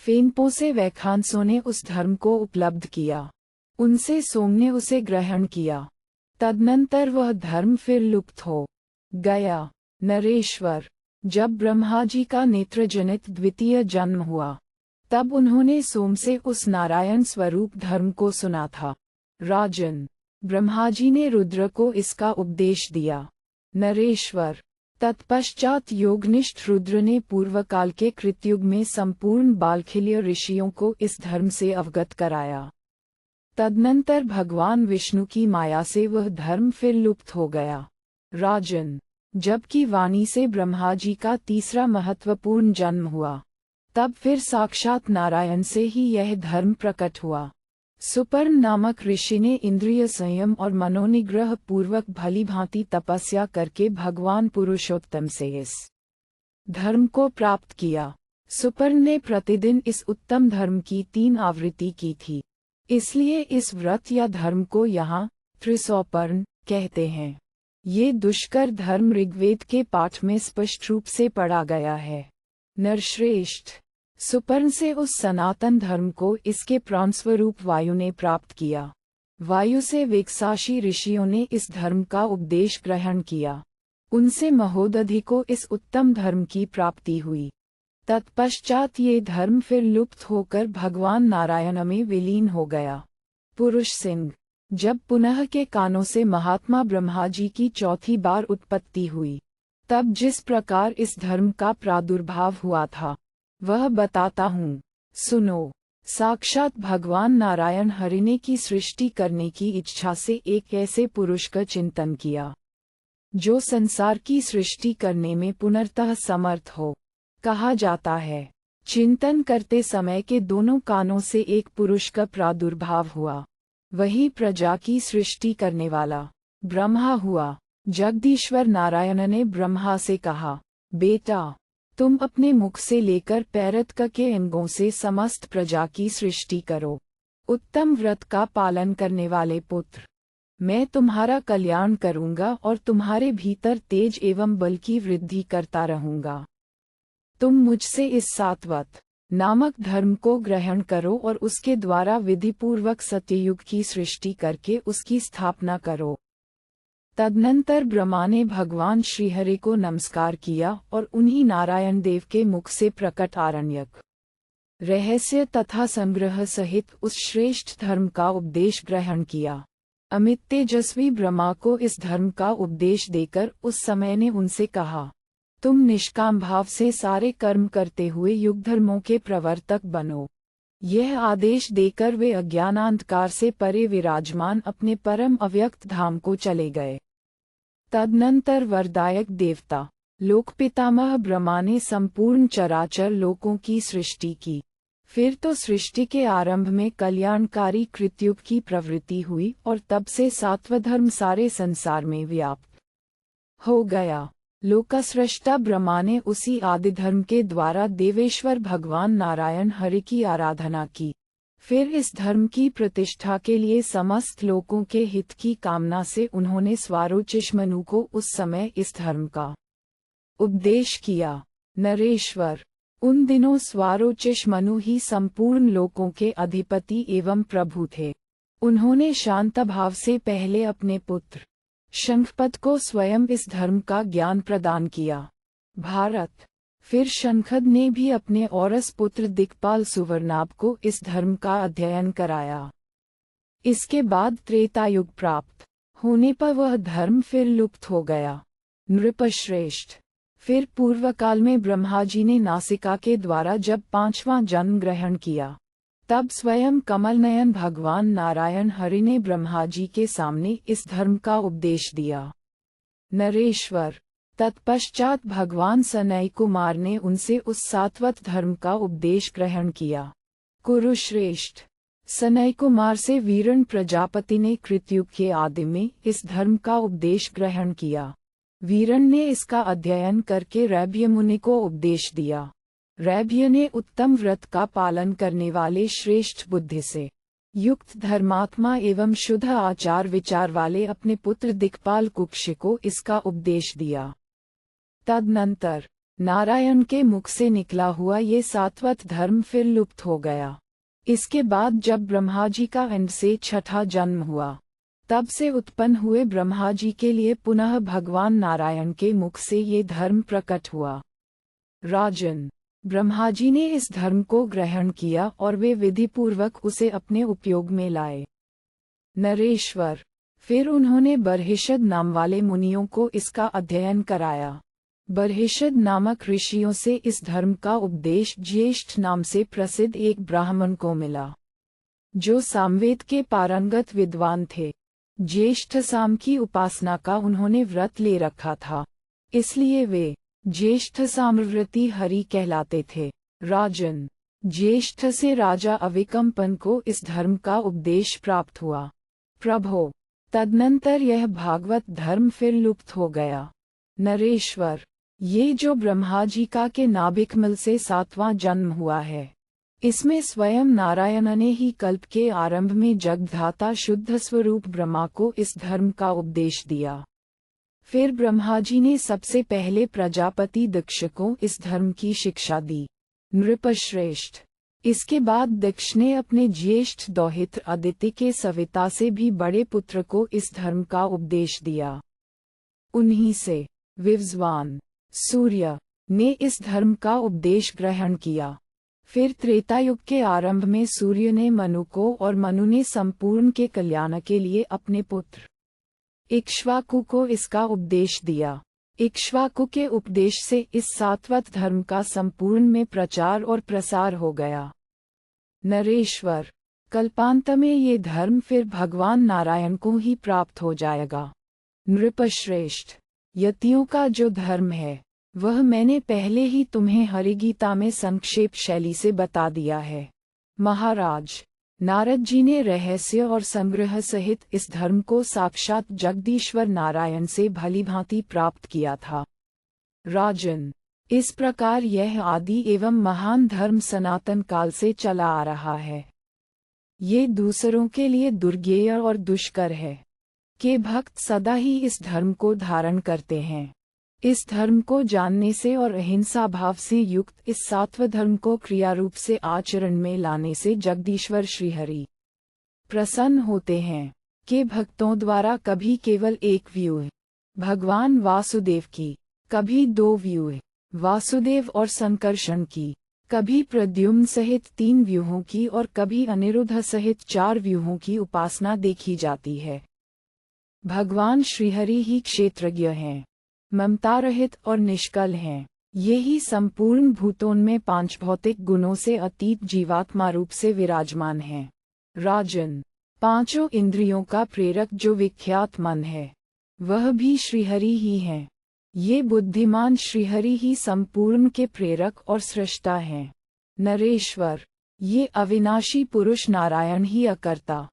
फेनपों से वैखांसों ने उस धर्म को उपलब्ध किया। उनसे सोम ने उसे ग्रहण किया। तदनंतर वह धर्म फिर लुप्त हो गया। नरेश्वर, जब ब्रह्मा जी का नेत्रजनित द्वितीय जन्म हुआ, तब उन्होंने सोम से उस नारायण स्वरूप धर्म को सुना था। राजन, ब्रह्मा जी ने रुद्र को इसका उपदेश दिया। नरेश्वर, तत्पश्चात योगनिष्ठ रुद्र ने पूर्वकाल के कृतयुग में संपूर्ण बालखिल्य ऋषियों को इस धर्म से अवगत कराया। तदनंतर भगवान विष्णु की माया से वह धर्म फिर लुप्त हो गया। राजन, जबकि वाणी से ब्रह्मा जी का तीसरा महत्वपूर्ण जन्म हुआ, तब फिर साक्षात नारायण से ही यह धर्म प्रकट हुआ। सुपर्ण नामक ऋषि ने इंद्रिय संयम और मनोनिग्रह पूर्वक भली भांति तपस्या करके भगवान पुरुषोत्तम से इस धर्म को प्राप्त किया। सुपर्ण ने प्रतिदिन इस उत्तम धर्म की 3 आवृत्ति की थी। इसलिए इस व्रत या धर्म को यहाँ त्रिसौपर्ण कहते हैं। ये दुष्कर धर्म ऋग्वेद के पाठ में स्पष्ट रूप से पढ़ा गया है। नरश्रेष्ठ, सुपर्ण से उस सनातन धर्म को इसके प्राणस्वरूप वायु ने प्राप्त किया। वायु से वेक्साशी ऋषियों ने इस धर्म का उपदेश ग्रहण किया। उनसे महोदधि को इस उत्तम धर्म की प्राप्ति हुई। तत्पश्चात ये धर्म फिर लुप्त होकर भगवान नारायण में विलीन हो गया। पुरुष सिंह, जब पुनः के कानों से महात्मा ब्रह्मा जी की चौथी बार उत्पत्ति हुई, तब जिस प्रकार इस धर्म का प्रादुर्भाव हुआ था वह बताता हूँ, सुनो। साक्षात भगवान नारायण हरि ने की सृष्टि करने की इच्छा से एक ऐसे पुरुष का चिंतन किया जो संसार की सृष्टि करने में पुनर्तः समर्थ हो। कहा जाता है, चिंतन करते समय के दोनों कानों से एक पुरुष का प्रादुर्भाव हुआ। वही प्रजा की सृष्टि करने वाला ब्रह्मा हुआ। जगदीश्वर नारायण ने ब्रह्मा से कहा, बेटा, तुम अपने मुख से लेकर पैर तक के अंगों से समस्त प्रजा की सृष्टि करो। उत्तम व्रत का पालन करने वाले पुत्र, मैं तुम्हारा कल्याण करूंगा और तुम्हारे भीतर तेज एवं बल की वृद्धि करता रहूंगा। तुम मुझसे इस सात्वत नामक धर्म को ग्रहण करो और उसके द्वारा विधिपूर्वक सत्ययुग की सृष्टि करके उसकी स्थापना करो। तदनंतर ब्रह्मा ने भगवान श्रीहरि को नमस्कार किया और उन्हीं नारायण देव के मुख से प्रकट आरण्यक रहस्य तथा संग्रह सहित उस श्रेष्ठ धर्म का उपदेश ग्रहण किया। अमित तेजस्वी ब्रह्मा को इस धर्म का उपदेश देकर उस समय ने उनसे कहा, तुम निष्काम भाव से सारे कर्म करते हुए युग धर्मों के प्रवर्तक बनो। यह आदेश देकर वे अज्ञानांधकार से परे विराजमान अपने परम अव्यक्त धाम को चले गए। तदनंतर वरदायक देवता लोक पितामह ब्रह्मा ने संपूर्ण चराचर लोकों की सृष्टि की। फिर तो सृष्टि के आरंभ में कल्याणकारी कृतयुग की प्रवृत्ति हुई और तब से सात्वधर्म सारे संसार में व्याप्त हो गया। लोकसृष्टा ब्रह्मा ने उसी आदि धर्म के द्वारा देवेश्वर भगवान नारायण हरि की आराधना की। फिर इस धर्म की प्रतिष्ठा के लिए समस्त लोकों के हित की कामना से उन्होंने स्वारोचिष मनु को उस समय इस धर्म का उपदेश किया। नरेश्वर, उन दिनों स्वारोचिष मनु ही संपूर्ण लोकों के अधिपति एवं प्रभु थे। उन्होंने शांत भाव से पहले अपने पुत्र शंखपद को स्वयं इस धर्म का ज्ञान प्रदान किया। भारत, फिर शंखद ने भी अपने औरस पुत्र दिक्पाल सुवर्णाभ को इस धर्म का अध्ययन कराया। इसके बाद त्रेतायुग प्राप्त होने पर वह धर्म फिर लुप्त हो गया। नृपश्रेष्ठ, फिर पूर्व काल में ब्रह्मा जी ने नासिका के द्वारा जब 5वां जन्म ग्रहण किया, तब स्वयं कमलनयन भगवान नारायण हरि ने ब्रह्मा जी के सामने इस धर्म का उपदेश दिया। नरेश्वर, तत्पश्चात भगवान सनय कुमार ने उनसे उस सात्वत धर्म का उपदेश ग्रहण किया। कुरुश्रेष्ठ, सनय कुमार से वीरण प्रजापति ने कृतयुग के आदि में इस धर्म का उपदेश ग्रहण किया। वीरण ने इसका अध्ययन करके रैभ्य मुनि को उपदेश दिया। रैभ्य ने उत्तम व्रत का पालन करने वाले श्रेष्ठ बुद्धि से युक्त धर्मात्मा एवं शुद्ध आचार विचार वाले अपने पुत्र दिक्पाल कुक्ष को इसका उपदेश दिया। तदनंतर नारायण के मुख से निकला हुआ ये सात्वत धर्म फिर लुप्त हो गया। इसके बाद जब ब्रह्मा जी का अंड से 6ठा जन्म हुआ, तब से उत्पन्न हुए ब्रह्मा जी के लिए पुनः भगवान नारायण के मुख से ये धर्म प्रकट हुआ। राजन, ब्रह्मा जी ने इस धर्म को ग्रहण किया और वे विधिपूर्वक उसे अपने उपयोग में लाए। नरेश्वर, फिर उन्होंने बर्हिषद नाम वाले मुनियों को इसका अध्ययन कराया। बर्हिषद नामक ऋषियों से इस धर्म का उपदेश ज्येष्ठ नाम से प्रसिद्ध एक ब्राह्मण को मिला, जो सामवेद के पारंगत विद्वान थे। ज्येष्ठ साम की उपासना का उन्होंने व्रत ले रखा था, इसलिए वे ज्येष्ठ सामव्रती हरि कहलाते थे। राजन, ज्येष्ठ से राजा अविकम्पन को इस धर्म का उपदेश प्राप्त हुआ। प्रभो, तदनंतर यह भागवत धर्म फिर लुप्त हो गया। नरेश्वर, ये जो ब्रह्मा जी का के नाभिकमल से 7वां जन्म हुआ है, इसमें स्वयं नारायण ने ही कल्प के आरंभ में जगधाता शुद्ध स्वरूप ब्रह्मा को इस धर्म का उपदेश दिया। फिर ब्रह्मा जी ने सबसे पहले प्रजापति दक्ष को इस धर्म की शिक्षा दी। नृपश्रेष्ठ। इसके दक्ष दक्ष ने अपने ज्येष्ठ दौहित्र अदिति के सविता से भी बड़े पुत्र को इस धर्म का उपदेश दिया। उन्हीं से विवस्वान सूर्य ने इस धर्म का उपदेश ग्रहण किया। फिर त्रेतायुग के आरंभ में सूर्य ने मनु को और मनु ने संपूर्ण के कल्याण के लिए अपने पुत्र इक्ष्वाकु को इसका उपदेश दिया। इक्ष्वाकु के उपदेश से इस सात्वत धर्म का संपूर्ण में प्रचार और प्रसार हो गया। नरेश्वर। कल्पांत में ये धर्म फिर भगवान नारायण को ही प्राप्त हो जाएगा। नृपश्रेष्ठ। यतियों का जो धर्म है वह मैंने पहले ही तुम्हें हरिगीता में संक्षेप शैली से बता दिया है। महाराज, नारद जी ने रहस्य और संग्रह सहित इस धर्म को साक्षात जगदीश्वर नारायण से भलीभांति प्राप्त किया था। राजन, इस प्रकार यह आदि एवं महान धर्म सनातन काल से चला आ रहा है। ये दूसरों के लिए दुर्गेय और दुष्कर है कि भक्त सदा ही इस धर्म को धारण करते हैं। इस धर्म को जानने से और अहिंसा भाव से युक्त इस सात्व धर्म को क्रिया रूप से आचरण में लाने से जगदीश्वर श्रीहरि प्रसन्न होते हैं कि भक्तों द्वारा कभी केवल एक व्यूह भगवान वासुदेव की, कभी दो व्यूह वासुदेव और संकर्षण की, कभी प्रद्युम्न सहित 3 व्यूहों की और कभी अनिरुद्ध सहित 4 व्यूहों की उपासना देखी जाती है। भगवान श्रीहरि ही क्षेत्रज्ञ हैं, ममता रहित और निष्कल हैं। ये ही संपूर्ण भूतों 5 भौतिक गुणों से अतीत जीवात्मा रूप से विराजमान हैं। राजन, 5 इंद्रियों का प्रेरक जो विख्यात मन है वह भी श्रीहरि ही है। ये बुद्धिमान श्रीहरि ही संपूर्ण के प्रेरक और सृष्टा हैं। नरेश्वर, ये अविनाशी पुरुष नारायण ही अकर्ता,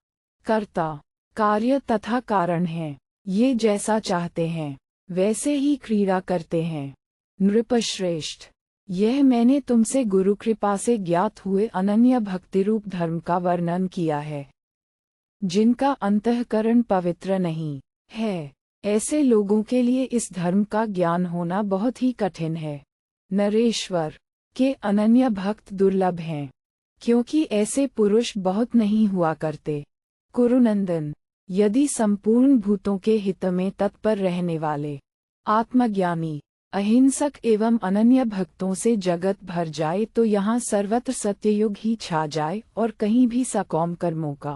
कर्ता, कार्य तथा कारण हैं। ये जैसा चाहते हैं वैसे ही क्रीड़ा करते हैं। नृपश्रेष्ठ, यह मैंने तुमसे गुरु कृपा से ज्ञात हुए अनन्य भक्ति रूप धर्म का वर्णन किया है। जिनका अंतःकरण पवित्र नहीं है, ऐसे लोगों के लिए इस धर्म का ज्ञान होना बहुत ही कठिन है। नरेश्वर, के अनन्य भक्त दुर्लभ हैं, क्योंकि ऐसे पुरुष बहुत नहीं हुआ करते। कुरुनंदन, यदि संपूर्ण भूतों के हित में तत्पर रहने वाले आत्मज्ञानी, अहिंसक एवं अनन्य भक्तों से जगत भर जाए तो यहाँ सर्वत्र सत्ययुग ही छा जाए और कहीं भी सकौम कर्मों का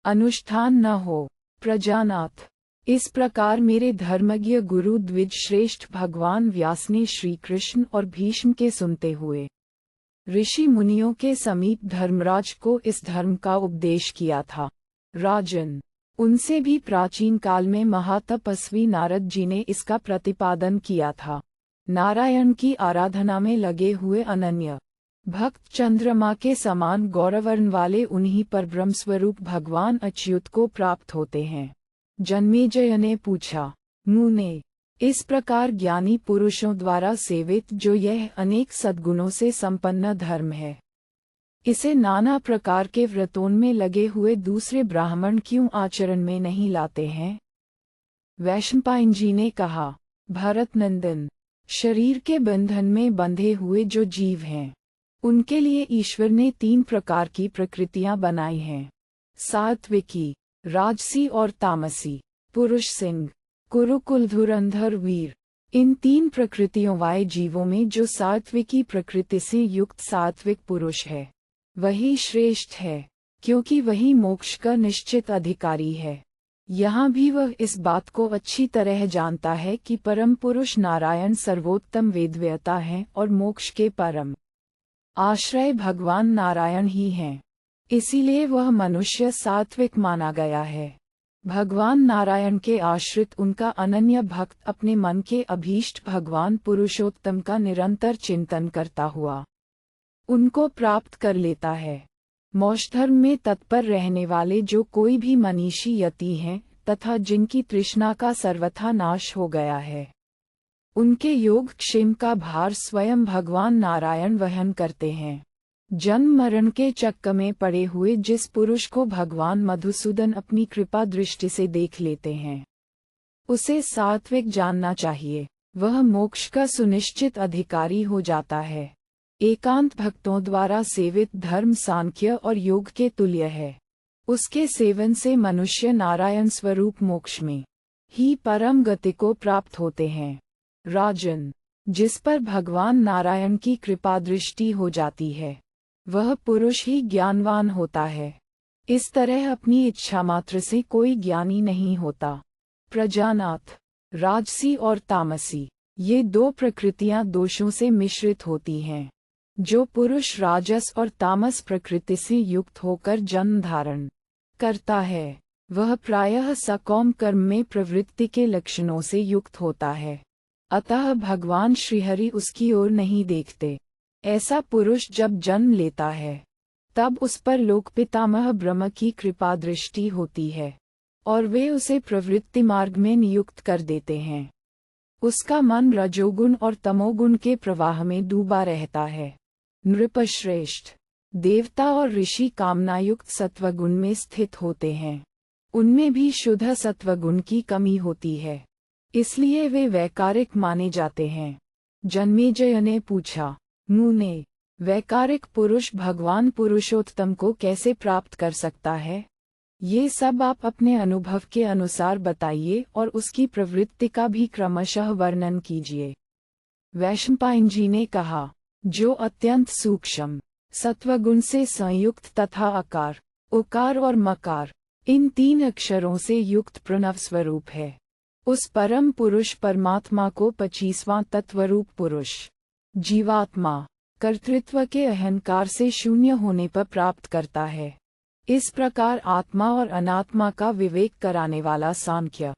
अनुष्ठान न हो। प्रजानाथ, इस प्रकार मेरे धर्मज्ञ गुरु द्विज श्रेष्ठ भगवान व्यास ने श्री कृष्ण और भीष्म के सुनते हुए ऋषि मुनियों के समीप धर्मराज को इस धर्म का उपदेश किया था। राजन, उनसे भी प्राचीन काल में महातपस्वी नारद जी ने इसका प्रतिपादन किया था। नारायण की आराधना में लगे हुए अनन्य भक्त चंद्रमा के समान गौरवर्ण वाले उन्हीं पर ब्रह्मस्वरूप भगवान अच्युत को प्राप्त होते हैं। जन्मेजय ने पूछा, मुने, इस प्रकार ज्ञानी पुरुषों द्वारा सेवित जो यह अनेक सद्गुणों से संपन्न धर्म है, इसे नाना प्रकार के व्रतों में लगे हुए दूसरे ब्राह्मण क्यों आचरण में नहीं लाते हैं? वैशंपायन जी ने कहा, भरत नंदन, शरीर के बंधन में बंधे हुए जो जीव हैं, उनके लिए ईश्वर ने 3 प्रकार की प्रकृतियां बनाई हैं, सात्विकी, राजसी और तामसी। पुरुष सिंह, कुरुकुल धुरंधर वीर। इन 3 प्रकृतियों वाले जीवों में जो सात्विकी प्रकृति से युक्त सात्विक पुरुष है वही श्रेष्ठ है, क्योंकि वही मोक्ष का निश्चित अधिकारी है। यहाँ भी वह इस बात को अच्छी तरह जानता है कि परम पुरुष नारायण सर्वोत्तम वेदव्यता हैं और मोक्ष के परम आश्रय भगवान नारायण ही हैं। इसीलिए वह मनुष्य सात्विक माना गया है। भगवान नारायण के आश्रित उनका अनन्य भक्त अपने मन के अभीष्ट भगवान पुरुषोत्तम का निरंतर चिंतन करता हुआ उनको प्राप्त कर लेता है। मोक्ष धर्म में तत्पर रहने वाले जो कोई भी मनीषी यति हैं तथा जिनकी तृष्णा का सर्वथा नाश हो गया है, उनके योग क्षेम का भार स्वयं भगवान नारायण वहन करते हैं। जन्म मरण के चक्कर में पड़े हुए जिस पुरुष को भगवान मधुसूदन अपनी कृपा दृष्टि से देख लेते हैं, उसे सात्विक जानना चाहिए। वह मोक्ष का सुनिश्चित अधिकारी हो जाता है। एकांत भक्तों द्वारा सेवित धर्म सांख्य और योग के तुल्य है। उसके सेवन से मनुष्य नारायण स्वरूप मोक्ष में ही परम गति को प्राप्त होते हैं। राजन, जिस पर भगवान नारायण की कृपा दृष्टि हो जाती है, वह पुरुष ही ज्ञानवान होता है। इस तरह अपनी इच्छा मात्र से कोई ज्ञानी नहीं होता। प्रजानाथ, राजसी और तामसी, ये दो प्रकृतियां दोषों से मिश्रित होती हैं। जो पुरुष राजस और तामस प्रकृति से युक्त होकर जन्म धारण करता है, वह प्रायः सकौम कर्म में प्रवृत्ति के लक्षणों से युक्त होता है। अतः भगवान श्रीहरि उसकी ओर नहीं देखते। ऐसा पुरुष जब जन्म लेता है, तब उस पर लोक पितामह ब्रह्म की कृपा दृष्टि होती है और वे उसे प्रवृत्ति मार्ग में नियुक्त कर देते हैं। उसका मन रजोगुण और तमोगुण के प्रवाह में डूबा रहता है। नृपश्रेष्ठ, देवता और ऋषि कामनायुक्त सत्वगुण में स्थित होते हैं। उनमें भी शुद्ध सत्वगुण की कमी होती है, इसलिए वे वैकारिक माने जाते हैं। जन्मेजय ने पूछा, मुने, वैकारिक पुरुष भगवान पुरुषोत्तम को कैसे प्राप्त कर सकता है? ये सब आप अपने अनुभव के अनुसार बताइए और उसकी प्रवृत्ति का भी क्रमशः वर्णन कीजिए। वैशंपायन जी ने कहा, जो अत्यंत सूक्ष्म सत्वगुण से संयुक्त तथा अकार, उकार और मकार, इन तीन अक्षरों से युक्त प्रणव स्वरूप है, उस परम पुरुष परमात्मा को 25वां तत्वरूप पुरुष जीवात्मा कर्तृत्व के अहंकार से शून्य होने पर प्राप्त करता है। इस प्रकार आत्मा और अनात्मा का विवेक कराने वाला सांख्य,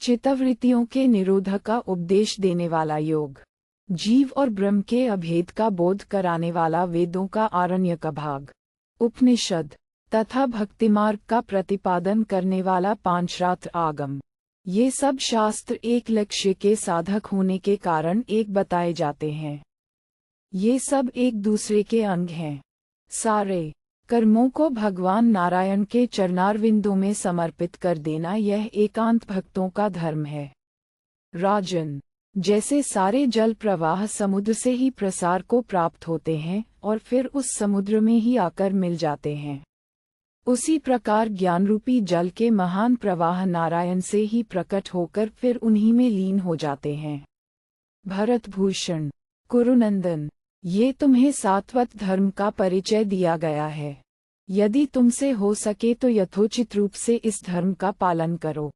चित्तवृत्तियों के निरोध का उपदेश देने वाला योग, जीव और ब्रह्म के अभेद का बोध कराने वाला वेदों का आरण्यक भाग, उपनिषद तथा भक्तिमार्ग का प्रतिपादन करने वाला पांचरात्र आगम, ये सब शास्त्र एक लक्ष्य के साधक होने के कारण एक बताए जाते हैं। ये सब एक दूसरे के अंग हैं। सारे कर्मों को भगवान नारायण के चरणारविंदों में समर्पित कर देना यह एकांत भक्तों का धर्म है। राजन, जैसे सारे जल प्रवाह समुद्र से ही प्रसार को प्राप्त होते हैं और फिर उस समुद्र में ही आकर मिल जाते हैं, उसी प्रकार ज्ञानरूपी जल के महान प्रवाह नारायण से ही प्रकट होकर फिर उन्हीं में लीन हो जाते हैं। भरतभूषण, कुरुनंदन, ये तुम्हें सात्वत धर्म का परिचय दिया गया है। यदि तुमसे हो सके तो यथोचित रूप से इस धर्म का पालन करो।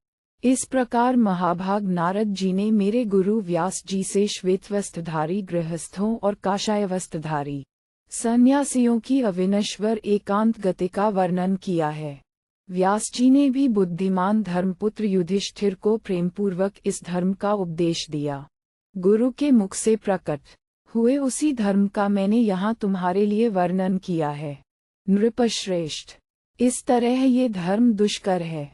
इस प्रकार महाभाग नारद जी ने मेरे गुरु व्यास जी से श्वेत वस्त्रधारी गृहस्थों और काषाय वस्त्रधारी सन्यासियों की अविनश्वर एकांत गति का वर्णन किया है। व्यास जी ने भी बुद्धिमान धर्मपुत्र युधिष्ठिर को प्रेमपूर्वक इस धर्म का उपदेश दिया। गुरु के मुख से प्रकट हुए उसी धर्म का मैंने यहाँ तुम्हारे लिए वर्णन किया है। नृपश्रेष्ठ, इस तरह ये धर्म दुष्कर है।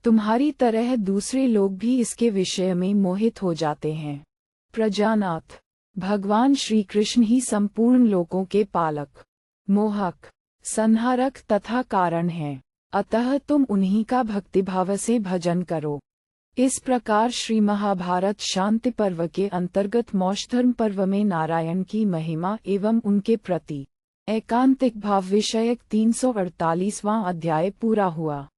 तुम्हारी तरह दूसरे लोग भी इसके विषय में मोहित हो जाते हैं। प्रजानाथ, भगवान श्री कृष्ण ही संपूर्ण लोकों के पालक, मोहक, संहारक तथा कारण हैं। अतः तुम उन्हीं का भक्तिभाव से भजन करो। इस प्रकार श्री महाभारत शांति पर्व के अंतर्गत मोक्षधर्म पर्व में नारायण की महिमा एवं उनके प्रति एकांतिक भाव विषयक 348वां अध्याय पूरा हुआ।